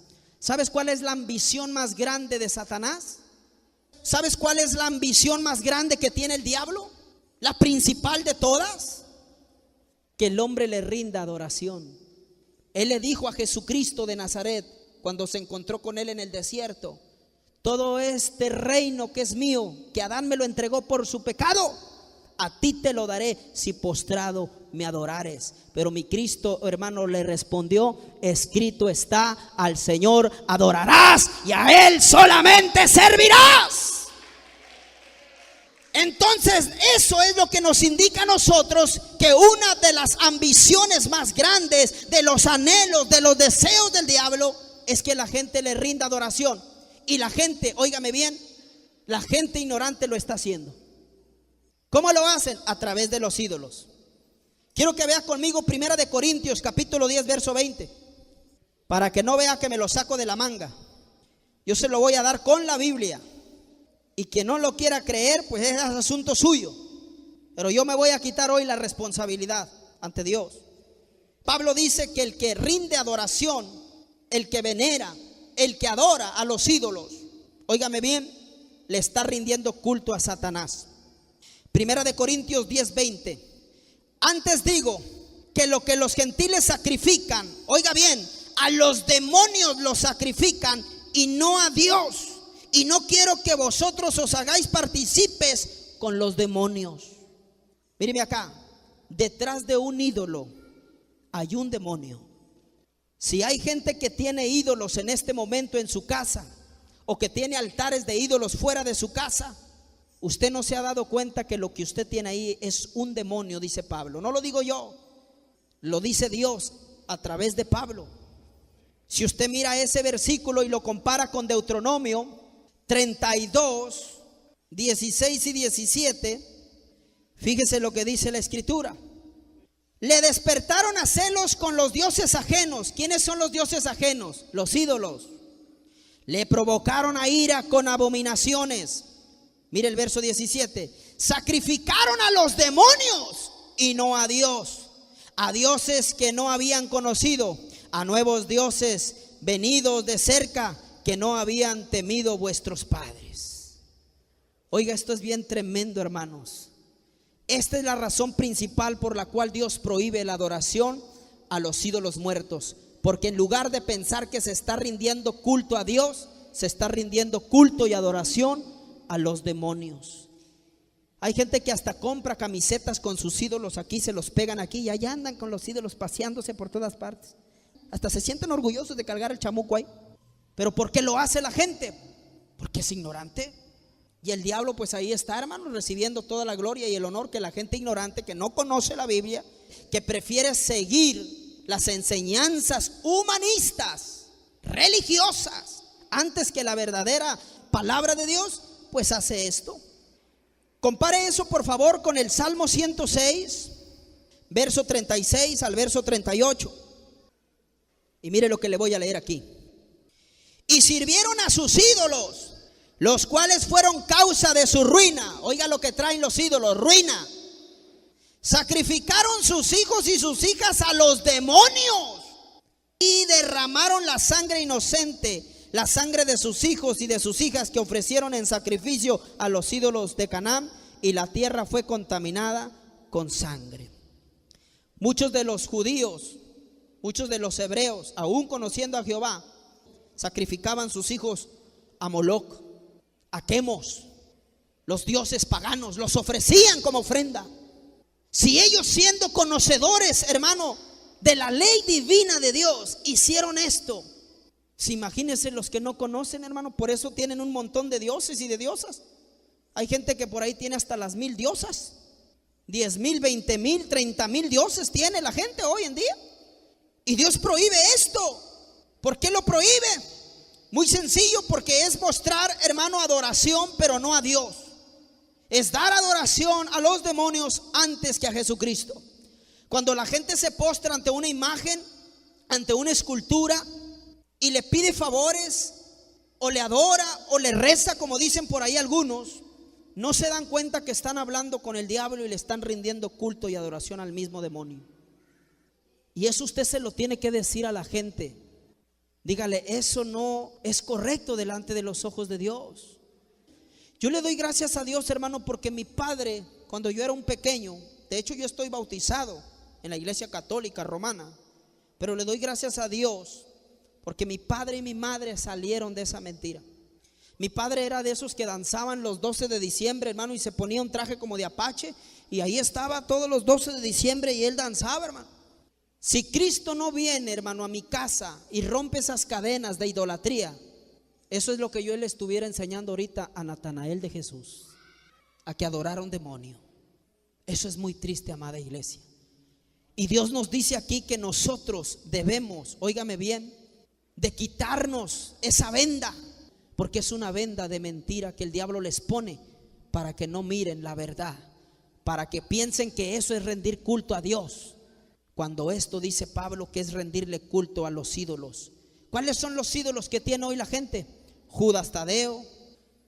¿Sabes cuál es la ambición más grande de Satanás? ¿Sabes cuál es la ambición más grande que tiene el diablo? La principal de todas: que el hombre le rinda adoración. Él le dijo a Jesucristo de Nazaret, cuando se encontró con él en el desierto: todo este reino que es mío, que Adán me lo entregó por su pecado, a ti te lo daré si postrado me adorares. Pero mi Cristo, hermano, le respondió: escrito está, al Señor adorarás y a Él solamente servirás. Entonces eso es lo que nos indica a nosotros que una de las ambiciones más grandes, de los anhelos, de los deseos del diablo, es que la gente le rinda adoración. Y la gente, óigame bien, la gente ignorante lo está haciendo. ¿Cómo lo hacen? A través de los ídolos. Quiero que vea conmigo 1 de Corintios capítulo 10 verso 20, para que no vea que me lo saco de la manga. Yo se lo voy a dar con la Biblia, y quien no lo quiera creer, pues es asunto suyo, pero yo me voy a quitar hoy la responsabilidad ante Dios. Pablo dice que el que rinde adoración, el que venera, el que adora a los ídolos, óigame bien, le está rindiendo culto a Satanás. 1 de Corintios 10, 20. Antes digo que lo que los gentiles sacrifican, oiga bien, a los demonios los sacrifican y no a Dios. Y no quiero que vosotros os hagáis partícipes con los demonios. Míreme acá, detrás de un ídolo hay un demonio. Si hay gente que tiene ídolos en este momento en su casa, o que tiene altares de ídolos fuera de su casa, usted no se ha dado cuenta que lo que usted tiene ahí es un demonio, dice Pablo. No lo digo yo, lo dice Dios a través de Pablo. Si usted mira ese versículo y lo compara con Deuteronomio 32, 16 y 17, fíjese lo que dice la escritura. Le despertaron a celos con los dioses ajenos. ¿Quiénes son los dioses ajenos? Los ídolos. Le provocaron a ira con abominaciones. Mire el verso 17. Sacrificaron a los demonios y no a Dios, a dioses que no habían conocido, a nuevos dioses venidos de cerca que no habían temido vuestros padres. Oiga, esto es bien tremendo, hermanos. Esta es la razón principal por la cual Dios prohíbe la adoración a los ídolos muertos. Porque en lugar de pensar que se está rindiendo culto a Dios, se está rindiendo culto y adoración a los demonios. Hay gente que hasta compra camisetas con sus ídolos aquí, se los pegan aquí y allá andan con los ídolos paseándose por todas partes. Hasta se sienten orgullosos de cargar el chamuco ahí. ¿Pero por qué lo hace la gente? Porque es ignorante. Y el diablo pues ahí está, hermanos, recibiendo toda la gloria y el honor que la gente ignorante, que no conoce la Biblia, que prefiere seguir las enseñanzas humanistas, religiosas, antes que la verdadera palabra de Dios, pues hace esto. Compare eso por favor con el Salmo 106, verso 36 al verso 38. Y mire lo que le voy a leer aquí. Y sirvieron a sus ídolos, los cuales fueron causa de su ruina. Oiga lo que traen los ídolos, ruina. Sacrificaron sus hijos y sus hijas a los demonios y derramaron la sangre inocente, la sangre de sus hijos y de sus hijas que ofrecieron en sacrificio a los ídolos de Canaán, y la tierra fue contaminada con sangre. Muchos de los judíos, muchos de los hebreos, aún conociendo a Jehová, sacrificaban sus hijos a Moloc, a Quemos, los dioses paganos, los ofrecían como ofrenda. Si ellos, siendo conocedores, hermano, de la ley divina de Dios, hicieron esto, si imagínense los que no conocen, hermano. Por eso tienen un montón de dioses y de diosas. Hay gente que por ahí tiene hasta las 1000 diosas, 10,000, 20,000, 30,000 dioses tiene la gente hoy en día. Y Dios prohíbe esto. ¿Por qué lo prohíbe? Muy sencillo, porque es mostrar, hermano, adoración, pero no a Dios. Es dar adoración a los demonios antes que a Jesucristo. Cuando la gente se postra ante una imagen, ante una escultura, y le pide favores, o le adora, o le reza, como dicen por ahí algunos, no se dan cuenta que están hablando con el diablo y le están rindiendo culto y adoración al mismo demonio. Y eso usted se lo tiene que decir a la gente. Dígale, eso no es correcto delante de los ojos de Dios. Yo le doy gracias a Dios, hermano, porque mi padre, cuando yo era un pequeño, de hecho yo estoy bautizado en la iglesia católica romana, pero le doy gracias a Dios porque mi padre y mi madre salieron de esa mentira. Mi padre era de esos que danzaban los 12 de diciembre, hermano, y se ponía un traje como de apache, y ahí estaba todos los 12 de diciembre y él danzaba, hermano. Si Cristo no viene, hermano, a mi casa y rompe esas cadenas de idolatría, eso es lo que yo le estuviera enseñando ahorita a Natanael de Jesús, a que adorara un demonio. Eso es muy triste, amada iglesia. Y Dios nos dice aquí que nosotros debemos, óigame bien, de quitarnos esa venda, porque es una venda de mentira que el diablo les pone para que no miren la verdad, para que piensen que eso es rendir culto a Dios, cuando esto, dice Pablo, que es rendirle culto a los ídolos. ¿Cuáles son los ídolos que tiene hoy la gente? Judas Tadeo,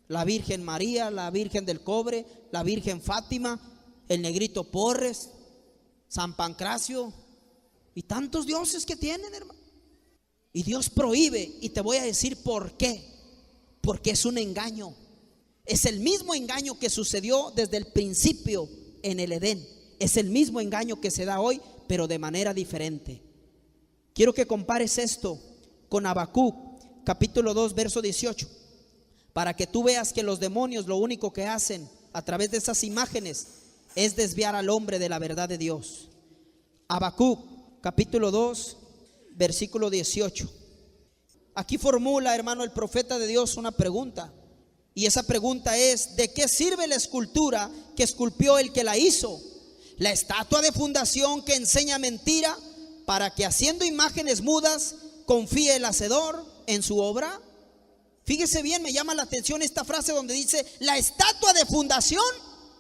la Virgen María, la Virgen del Cobre, la Virgen Fátima, el Negrito Porres, San Pancracio y tantos dioses que tienen, hermano. Y Dios prohíbe, y te voy a decir por qué. Porque es un engaño. Es el mismo engaño que sucedió desde el principio en el Edén. Es el mismo engaño que se da hoy, pero de manera diferente. Quiero que compares esto con Habacuc, capítulo 2, verso 18, para que tú veas que los demonios lo único que hacen a través de esas imágenes es desviar al hombre de la verdad de Dios. Habacuc, capítulo 2, versículo 18. Aquí formula, hermano, el profeta de Dios una pregunta, y esa pregunta es: ¿de qué sirve la escultura que esculpió el que la hizo? La estatua de fundación que enseña mentira, para que haciendo imágenes mudas confía el hacedor en su obra. Fíjese bien, me llama la atención esta frase donde dice: la estatua de fundación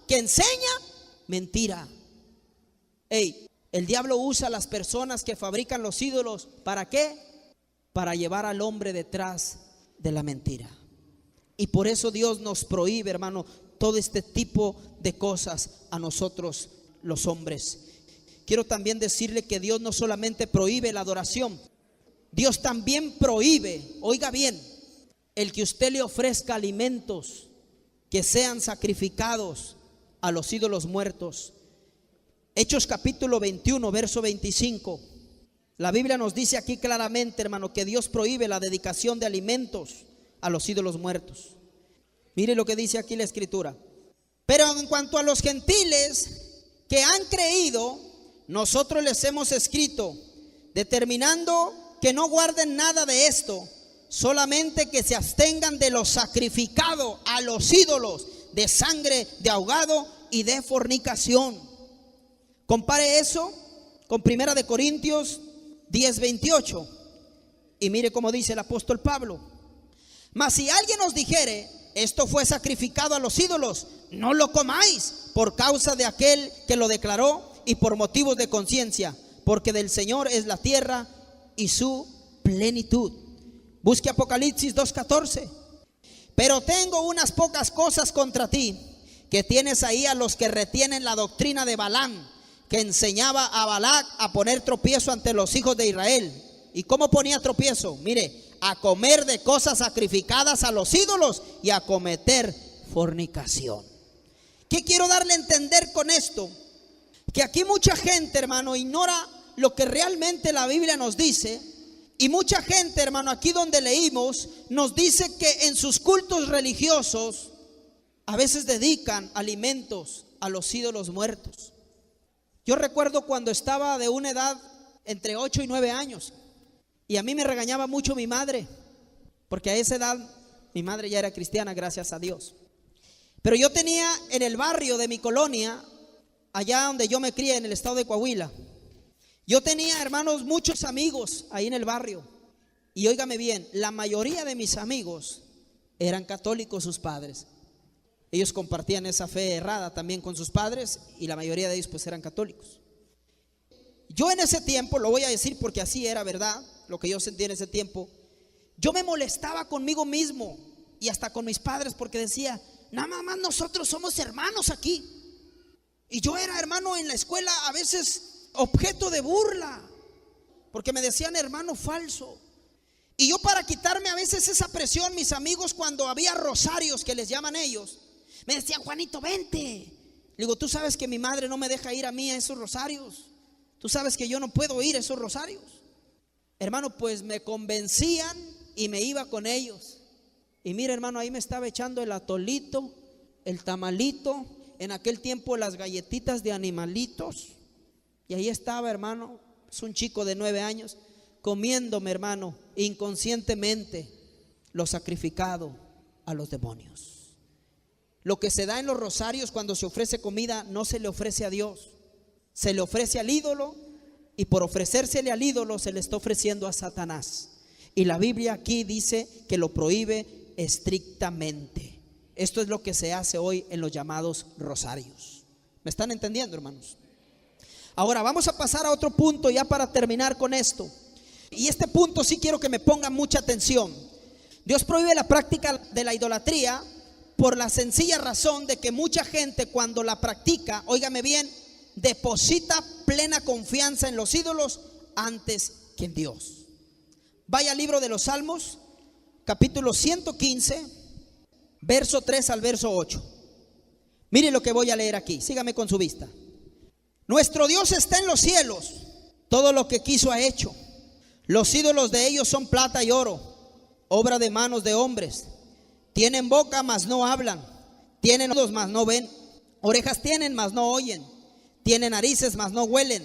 que enseña mentira. El diablo usa a las personas que fabrican los ídolos. ¿Para qué? Para llevar al hombre detrás de la mentira. Y por eso Dios nos prohíbe, hermano, todo este tipo de cosas a nosotros los hombres. Quiero también decirle que Dios no solamente prohíbe la adoración, Dios también prohíbe, oiga bien, el que usted le ofrezca alimentos que sean sacrificados a los ídolos muertos. Hechos capítulo 21, verso 25. La Biblia nos dice aquí claramente, hermano, que Dios prohíbe la dedicación de alimentos a los ídolos muertos. Mire lo que dice aquí la escritura: pero en cuanto a los gentiles que han creído, nosotros les hemos escrito, determinando que no guarden nada de esto, solamente que se abstengan de lo sacrificado a los ídolos, de sangre, de ahogado y de fornicación. Compare eso con 1 de Corintios 10:28. Y mire cómo dice el apóstol Pablo: mas si alguien os dijere, esto fue sacrificado a los ídolos, no lo comáis, por causa de aquel que lo declaró y por motivos de conciencia, porque del Señor es la tierra y su plenitud. Busque Apocalipsis 2:14. Pero tengo unas pocas cosas contra ti, que tienes ahí a los que retienen la doctrina de Balaam, que enseñaba a Balac a poner tropiezo ante los hijos de Israel. ¿Y cómo ponía tropiezo? Mire, a comer de cosas sacrificadas a los ídolos y a cometer fornicación. ¿Qué quiero darle a entender con esto? Que aquí mucha gente, hermano, ignora lo que realmente la Biblia nos dice. Y mucha gente, hermano, aquí donde leímos, nos dice que en sus cultos religiosos a veces dedican alimentos a los ídolos muertos. Yo recuerdo cuando estaba de una edad entre 8 y 9 años, y a mí me regañaba mucho mi madre, porque a esa edad mi madre ya era cristiana, gracias a Dios. Pero yo tenía en el barrio de mi colonia, allá donde yo me crié, en el estado de Coahuila, yo tenía, hermanos, muchos amigos ahí en el barrio. Y óigame bien, la mayoría de mis amigos eran católicos, sus padres. Ellos compartían esa fe errada también con sus padres, y la mayoría de ellos pues eran católicos. Yo en ese tiempo, lo voy a decir porque así era, verdad, lo que yo sentía en ese tiempo, yo me molestaba conmigo mismo y hasta con mis padres, porque decía: nada más nosotros somos hermanos aquí. Y yo era, hermano, en la escuela a veces objeto de burla, porque me decían hermano falso. Y yo, para quitarme a veces esa presión, mis amigos, cuando había rosarios que les llaman ellos, me decían: Juanito, vente. Le digo: tú sabes que mi madre no me deja ir a mí a esos rosarios. Tú sabes que yo no puedo ir a esos rosarios. Hermano, pues me convencían y me iba con ellos. Y mira, hermano, ahí me estaba echando el atolito, el tamalito, en aquel tiempo las galletitas de animalitos. Y ahí estaba, hermano, es un chico de 9 años, comiéndome, hermano, inconscientemente lo sacrificado a los demonios. Lo que se da en los rosarios cuando se ofrece comida no se le ofrece a Dios, se le ofrece al ídolo, y por ofrecérsele al ídolo se le está ofreciendo a Satanás. Y la Biblia aquí dice que lo prohíbe estrictamente. Esto es lo que se hace hoy en los llamados rosarios. ¿Me están entendiendo, hermanos? Ahora vamos a pasar a otro punto ya para terminar con esto. Y este punto sí quiero que me pongan mucha atención. Dios prohíbe la práctica de la idolatría por la sencilla razón de que mucha gente, cuando la practica, óigame bien, deposita plena confianza en los ídolos antes que en Dios. Vaya al libro de los Salmos, capítulo 115, verso 3 al verso 8. Mire lo que voy a leer aquí, sígame con su vista. Nuestro Dios está en los cielos, todo lo que quiso ha hecho. Los ídolos de ellos son plata y oro, obra de manos de hombres. Tienen boca, mas no hablan. Tienen ojos, mas no ven. Orejas tienen, mas no oyen. Tienen narices, mas no huelen.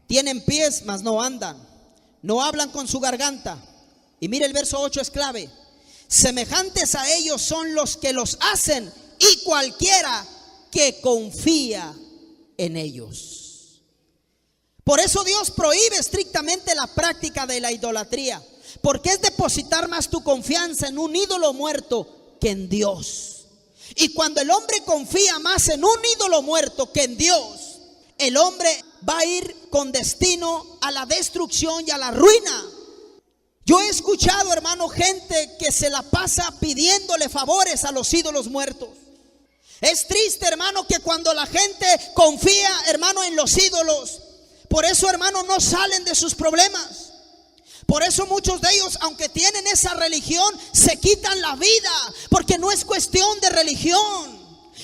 Tienen pies, mas no andan. No hablan con su garganta. Y mire, el verso 8 es clave. Semejantes a ellos son los que los hacen, y cualquiera que confía en ellos. Por eso Dios prohíbe estrictamente la práctica de la idolatría, Porque es depositar más tu confianza en un ídolo muerto que en Dios. Y cuando el hombre confía más en un ídolo muerto que en Dios, el hombre va a ir con destino a la destrucción y a la ruina. Yo he escuchado, hermano, gente que se la pasa pidiéndole favores a los ídolos muertos. Es triste, hermano, que cuando la gente confía, hermano, en los ídolos, por eso, hermano, no salen de sus problemas. Por eso muchos de ellos, aunque tienen esa religión, se quitan la vida, porque no es cuestión de religión.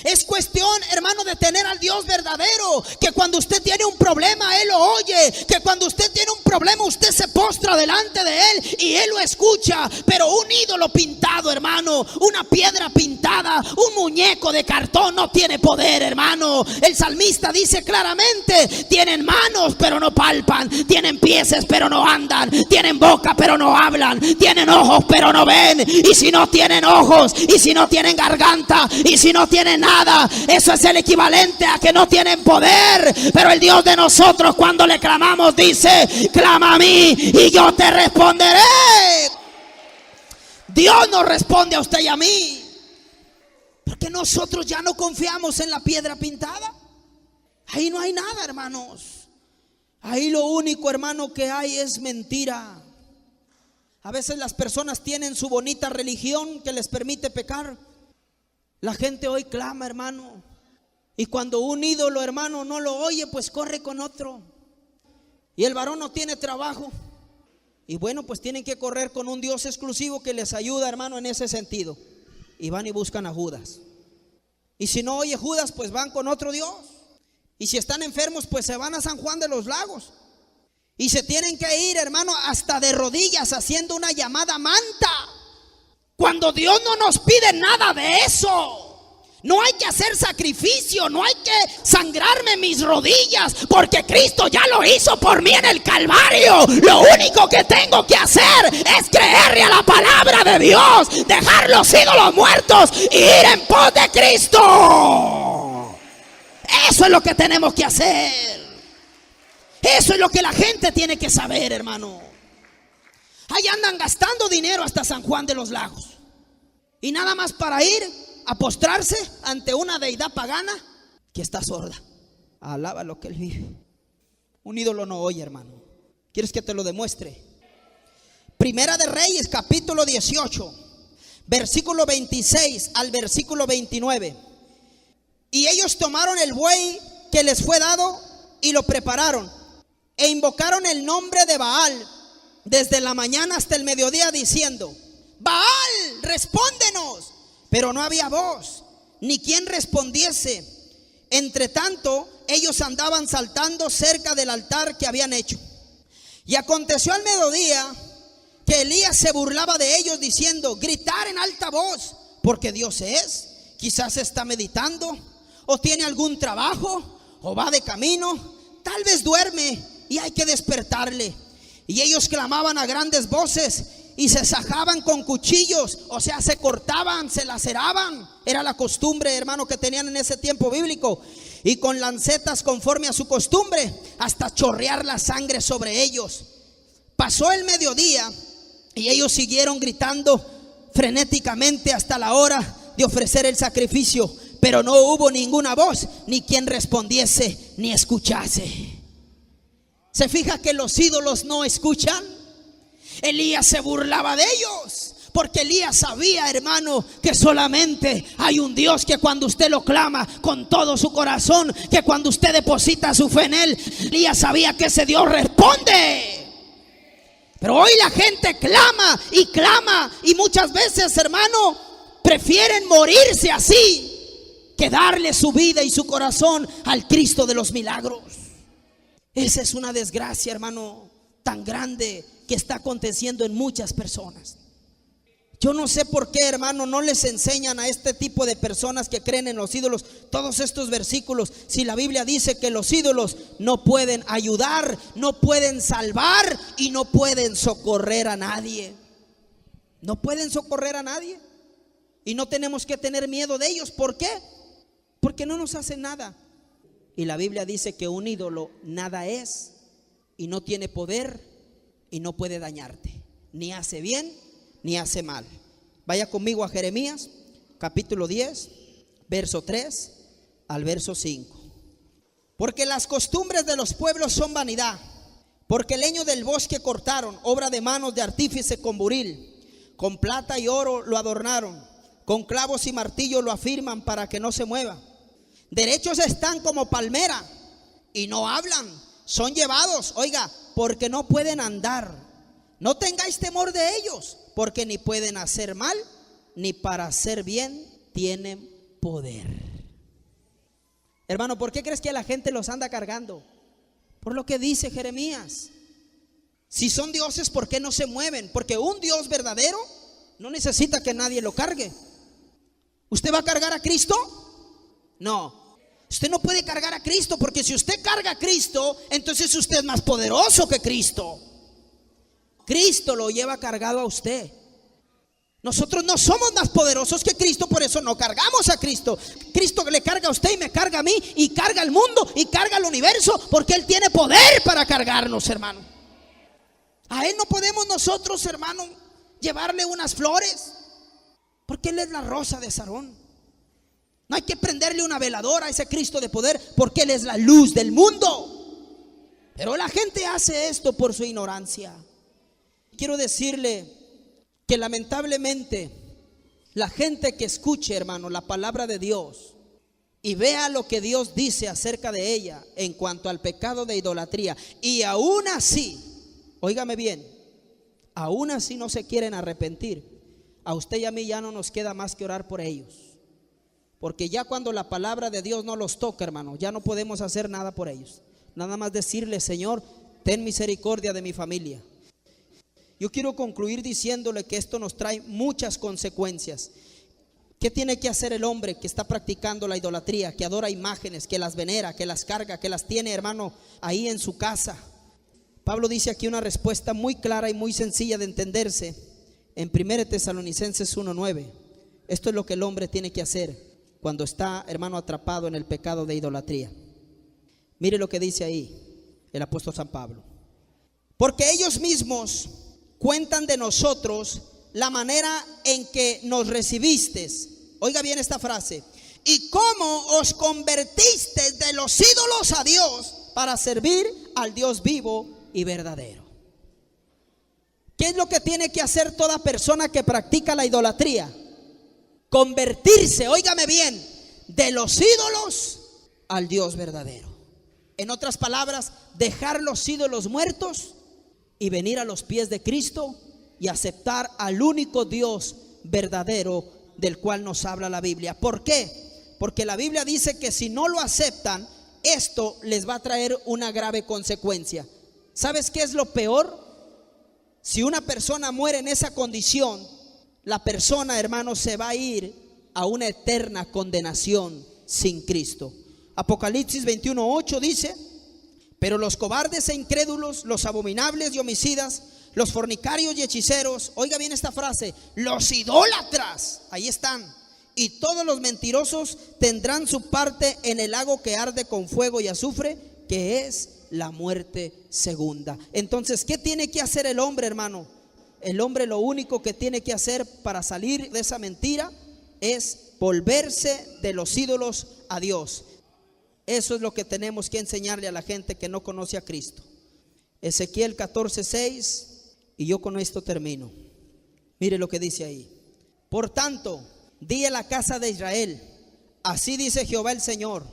Es cuestión, hermano, de tener al Dios verdadero. Que cuando usted tiene un problema, Él lo oye. Que cuando usted tiene un problema, usted se postra delante de Él y Él lo escucha. Pero un ídolo pintado, hermano, una piedra pintada, un muñeco de cartón no tiene poder, hermano. El salmista dice claramente: tienen manos pero no palpan, tienen pies pero no andan, tienen boca pero no hablan, tienen ojos pero no ven. Y si no tienen ojos, y si no tienen garganta, y si no tienen nada, eso es el equivalente a que no tienen poder. Pero el Dios de nosotros, cuando le clamamos, dice: clama a mí y yo te responderé. Dios nos responde a usted y a mí, porque nosotros ya no confiamos en la piedra pintada. Ahí no hay nada, hermanos. Ahí lo único, hermano, que hay es mentira. A veces las personas tienen su bonita religión que les permite pecar. La gente hoy clama, hermano, y cuando un ídolo, hermano, no lo oye, pues corre con otro. Y el varón no tiene trabajo, y bueno, pues tienen que correr con un Dios exclusivo que les ayuda, hermano, en ese sentido. Y van y buscan a Judas. Y si no oye Judas, pues van con otro Dios. Y si están enfermos, pues se van a San Juan de los Lagos. Y se tienen que ir, hermano, hasta de rodillas haciendo una llamada manta, cuando Dios no nos pide nada de eso. No hay que hacer sacrificio, no hay que sangrarme mis rodillas, porque Cristo ya lo hizo por mí en el Calvario. Lo único que tengo que hacer es creerle a la palabra de Dios, dejar los ídolos muertos y ir en pos de Cristo. Eso es lo que tenemos que hacer. Eso es lo que la gente tiene que saber, hermano. Ahí andan gastando dinero hasta San Juan de los Lagos, y nada más para ir a postrarse ante una deidad pagana que está sorda. Alaba lo que él vive. Un ídolo no oye, hermano. ¿Quieres que te lo demuestre? Primera de Reyes, capítulo 18, versículo 26 al versículo 29. Y ellos tomaron el buey que les fue dado y lo prepararon, e invocaron el nombre de Baal desde la mañana hasta el mediodía, diciendo: Baal, respóndenos. Pero no había voz, ni quien respondiese. Entre tanto, ellos andaban saltando cerca del altar que habían hecho. Y aconteció al mediodía que Elías se burlaba de ellos, diciendo: gritar en alta voz, porque Dios es. Quizás está meditando, o tiene algún trabajo, o va de camino. Tal vez duerme y hay que despertarle. Y ellos clamaban a grandes voces y se sajaban con cuchillos, o sea, se cortaban, se laceraban. Era la costumbre, hermano, que tenían en ese tiempo bíblico. Y con lancetas conforme a su costumbre, hasta chorrear la sangre sobre ellos. Pasó el mediodía y ellos siguieron gritando frenéticamente hasta la hora de ofrecer el sacrificio, pero no hubo ninguna voz, ni quien respondiese, ni escuchase. ¿Se fija que los ídolos no escuchan? Elías se burlaba de ellos, porque Elías sabía, hermano, que solamente hay un Dios que cuando usted lo clama con todo su corazón, que cuando usted deposita su fe en Él, Elías sabía que ese Dios responde. Pero hoy la gente clama, y muchas veces, hermano, prefieren morirse así que darle su vida y su corazón al Cristo de los milagros. Esa es una desgracia, hermano, tan grande que está aconteciendo en muchas personas. Yo no sé por qué, hermano, no les enseñan a este tipo de personas que creen en los ídolos todos estos versículos. Si la Biblia dice que los ídolos no pueden ayudar, no pueden salvar y no pueden socorrer a nadie. No pueden socorrer a nadie. Y no tenemos que tener miedo de ellos. ¿Por qué? Porque no nos hacen nada. Y la Biblia dice que un ídolo nada es, y no tiene poder, y no puede dañarte. ni hace bien, ni hace mal. Vaya conmigo a Jeremías, capítulo 10, verso 3 al verso 5. Porque las costumbres de los pueblos son vanidad, porque el leño del bosque cortaron, obra de manos de artífice con buril. Con plata y oro lo adornaron, con clavos y martillo lo afirman para que no se mueva. Derechos están como palmera y no hablan, son llevados, oiga, porque no pueden andar. No tengáis temor de ellos, porque ni pueden hacer mal, ni para hacer bien tienen poder. Hermano, ¿por qué crees que la gente los anda cargando? Por lo que dice Jeremías. Si son dioses, ¿por qué no se mueven? Porque un Dios verdadero no necesita que nadie lo cargue. ¿Usted va a cargar a Cristo? No. Usted no puede cargar a Cristo, porque si usted carga a Cristo, entonces usted es más poderoso que Cristo. Cristo lo lleva cargado a usted. Nosotros no somos más poderosos que Cristo, por eso no cargamos a Cristo. Cristo le carga a usted y me carga a mí, y carga al mundo y carga al universo, porque Él tiene poder para cargarnos, hermano. A Él no podemos nosotros, hermano, llevarle unas flores, porque Él es la rosa de Sarón. No hay que prenderle una veladora a ese Cristo de poder, porque Él es la luz del mundo. Pero la gente hace esto por su ignorancia. Quiero decirle que lamentablemente la gente que escuche, hermano, la palabra de Dios y vea lo que Dios dice acerca de ella en cuanto al pecado de idolatría, y aún así, óigame bien, aún así no se quieren arrepentir, a usted y a mí ya no nos queda más que orar por ellos. Porque ya cuando la palabra de Dios no los toca, hermano, ya no podemos hacer nada por ellos. Nada más decirle: Señor, ten misericordia de mi familia. Yo quiero concluir diciéndole que esto nos trae muchas consecuencias. ¿Qué tiene que hacer el hombre que está practicando la idolatría, que adora imágenes, que las venera, que las carga, que las tiene, hermano, ahí en su casa? Pablo dice aquí una respuesta muy clara y muy sencilla de entenderse en 1 Tesalonicenses 1:9. Esto es lo que el hombre tiene que hacer cuando está, hermano, atrapado en el pecado de idolatría. Mire lo que dice ahí el apóstol San Pablo. Porque ellos mismos cuentan de nosotros la manera en que nos recibisteis. Oiga bien esta frase: y cómo os convertisteis de los ídolos a Dios para servir al Dios vivo y verdadero. ¿Qué es lo que tiene que hacer toda persona que practica la idolatría? Convertirse, óigame bien, de los ídolos al Dios verdadero. En otras palabras, dejar los ídolos muertos y venir a los pies de Cristo y aceptar al único Dios verdadero del cual nos habla la Biblia. ¿Por qué? Porque la Biblia dice que si no lo aceptan, esto les va a traer una grave consecuencia. ¿Sabes qué es lo peor? Si una persona muere en esa condición, la persona, hermano, se va a ir a una eterna condenación sin Cristo. Apocalipsis 21:8 dice: pero los cobardes e incrédulos, los abominables y homicidas, los fornicarios y hechiceros, oiga bien esta frase, los idólatras, ahí están, y todos los mentirosos tendrán su parte en el lago que arde con fuego y azufre, que es la muerte segunda. Entonces, ¿qué tiene que hacer el hombre, hermano? El hombre lo único que tiene que hacer para salir de esa mentira es volverse de los ídolos a Dios. Eso es lo que tenemos que enseñarle a la gente que no conoce a Cristo. Ezequiel 14:6, y yo con esto termino. Mire lo que dice ahí: por tanto, di a la casa de Israel, así dice Jehová el Señor: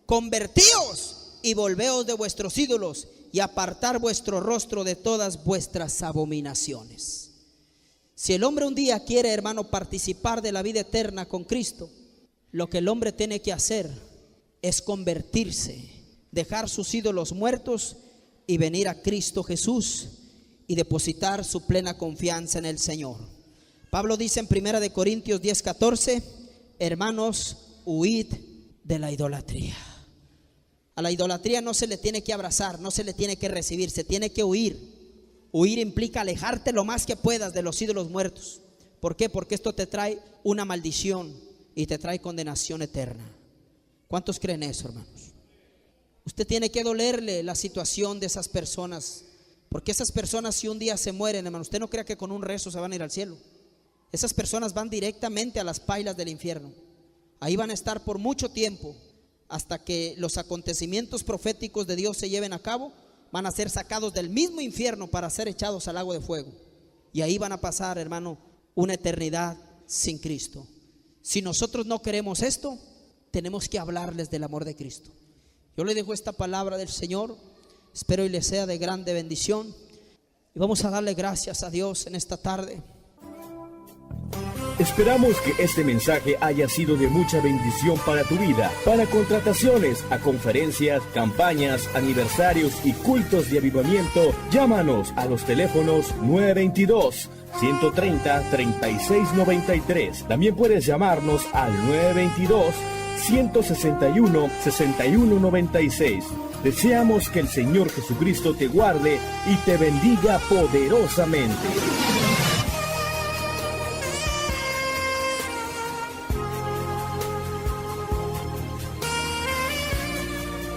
convertíos y volveos de vuestros ídolos, y apartar vuestro rostro de todas vuestras abominaciones. Si el hombre un día quiere, hermano, participar de la vida eterna con Cristo, lo que el hombre tiene que hacer es convertirse, dejar sus ídolos muertos y venir a Cristo Jesús y depositar su plena confianza en el Señor. Pablo dice en 1 Corintios 10:14: hermanos, huid de la idolatría. A la idolatría no se le tiene que abrazar, no se le tiene que recibir, se tiene que huir. Huir implica alejarte lo más que puedas de los ídolos muertos. ¿Por qué? Porque esto te trae una maldición y te trae condenación eterna. ¿Cuántos creen eso, hermanos? Usted tiene que dolerle la situación de esas personas Porque esas personas, si un día se mueren, hermano, usted no crea que con un rezo se van a ir al cielo. Esas personas van directamente a las pailas del infierno. Ahí van a estar por mucho tiempo, hasta que los acontecimientos proféticos de Dios se lleven a cabo. Van a ser sacados del mismo infierno para ser echados al lago de fuego. Y ahí van a pasar, hermano, una eternidad sin Cristo. Si nosotros no queremos esto, tenemos que hablarles del amor de Cristo. Yo le dejo esta palabra del Señor. Espero y les sea de grande bendición. Y vamos a darle gracias a Dios en esta tarde. Esperamos que este mensaje haya sido de mucha bendición para tu vida. Para contrataciones a conferencias, campañas, aniversarios y cultos de avivamiento, llámanos a los teléfonos 922-130-3693. También puedes llamarnos al 922-161-6196. Deseamos que el Señor Jesucristo te guarde y te bendiga poderosamente.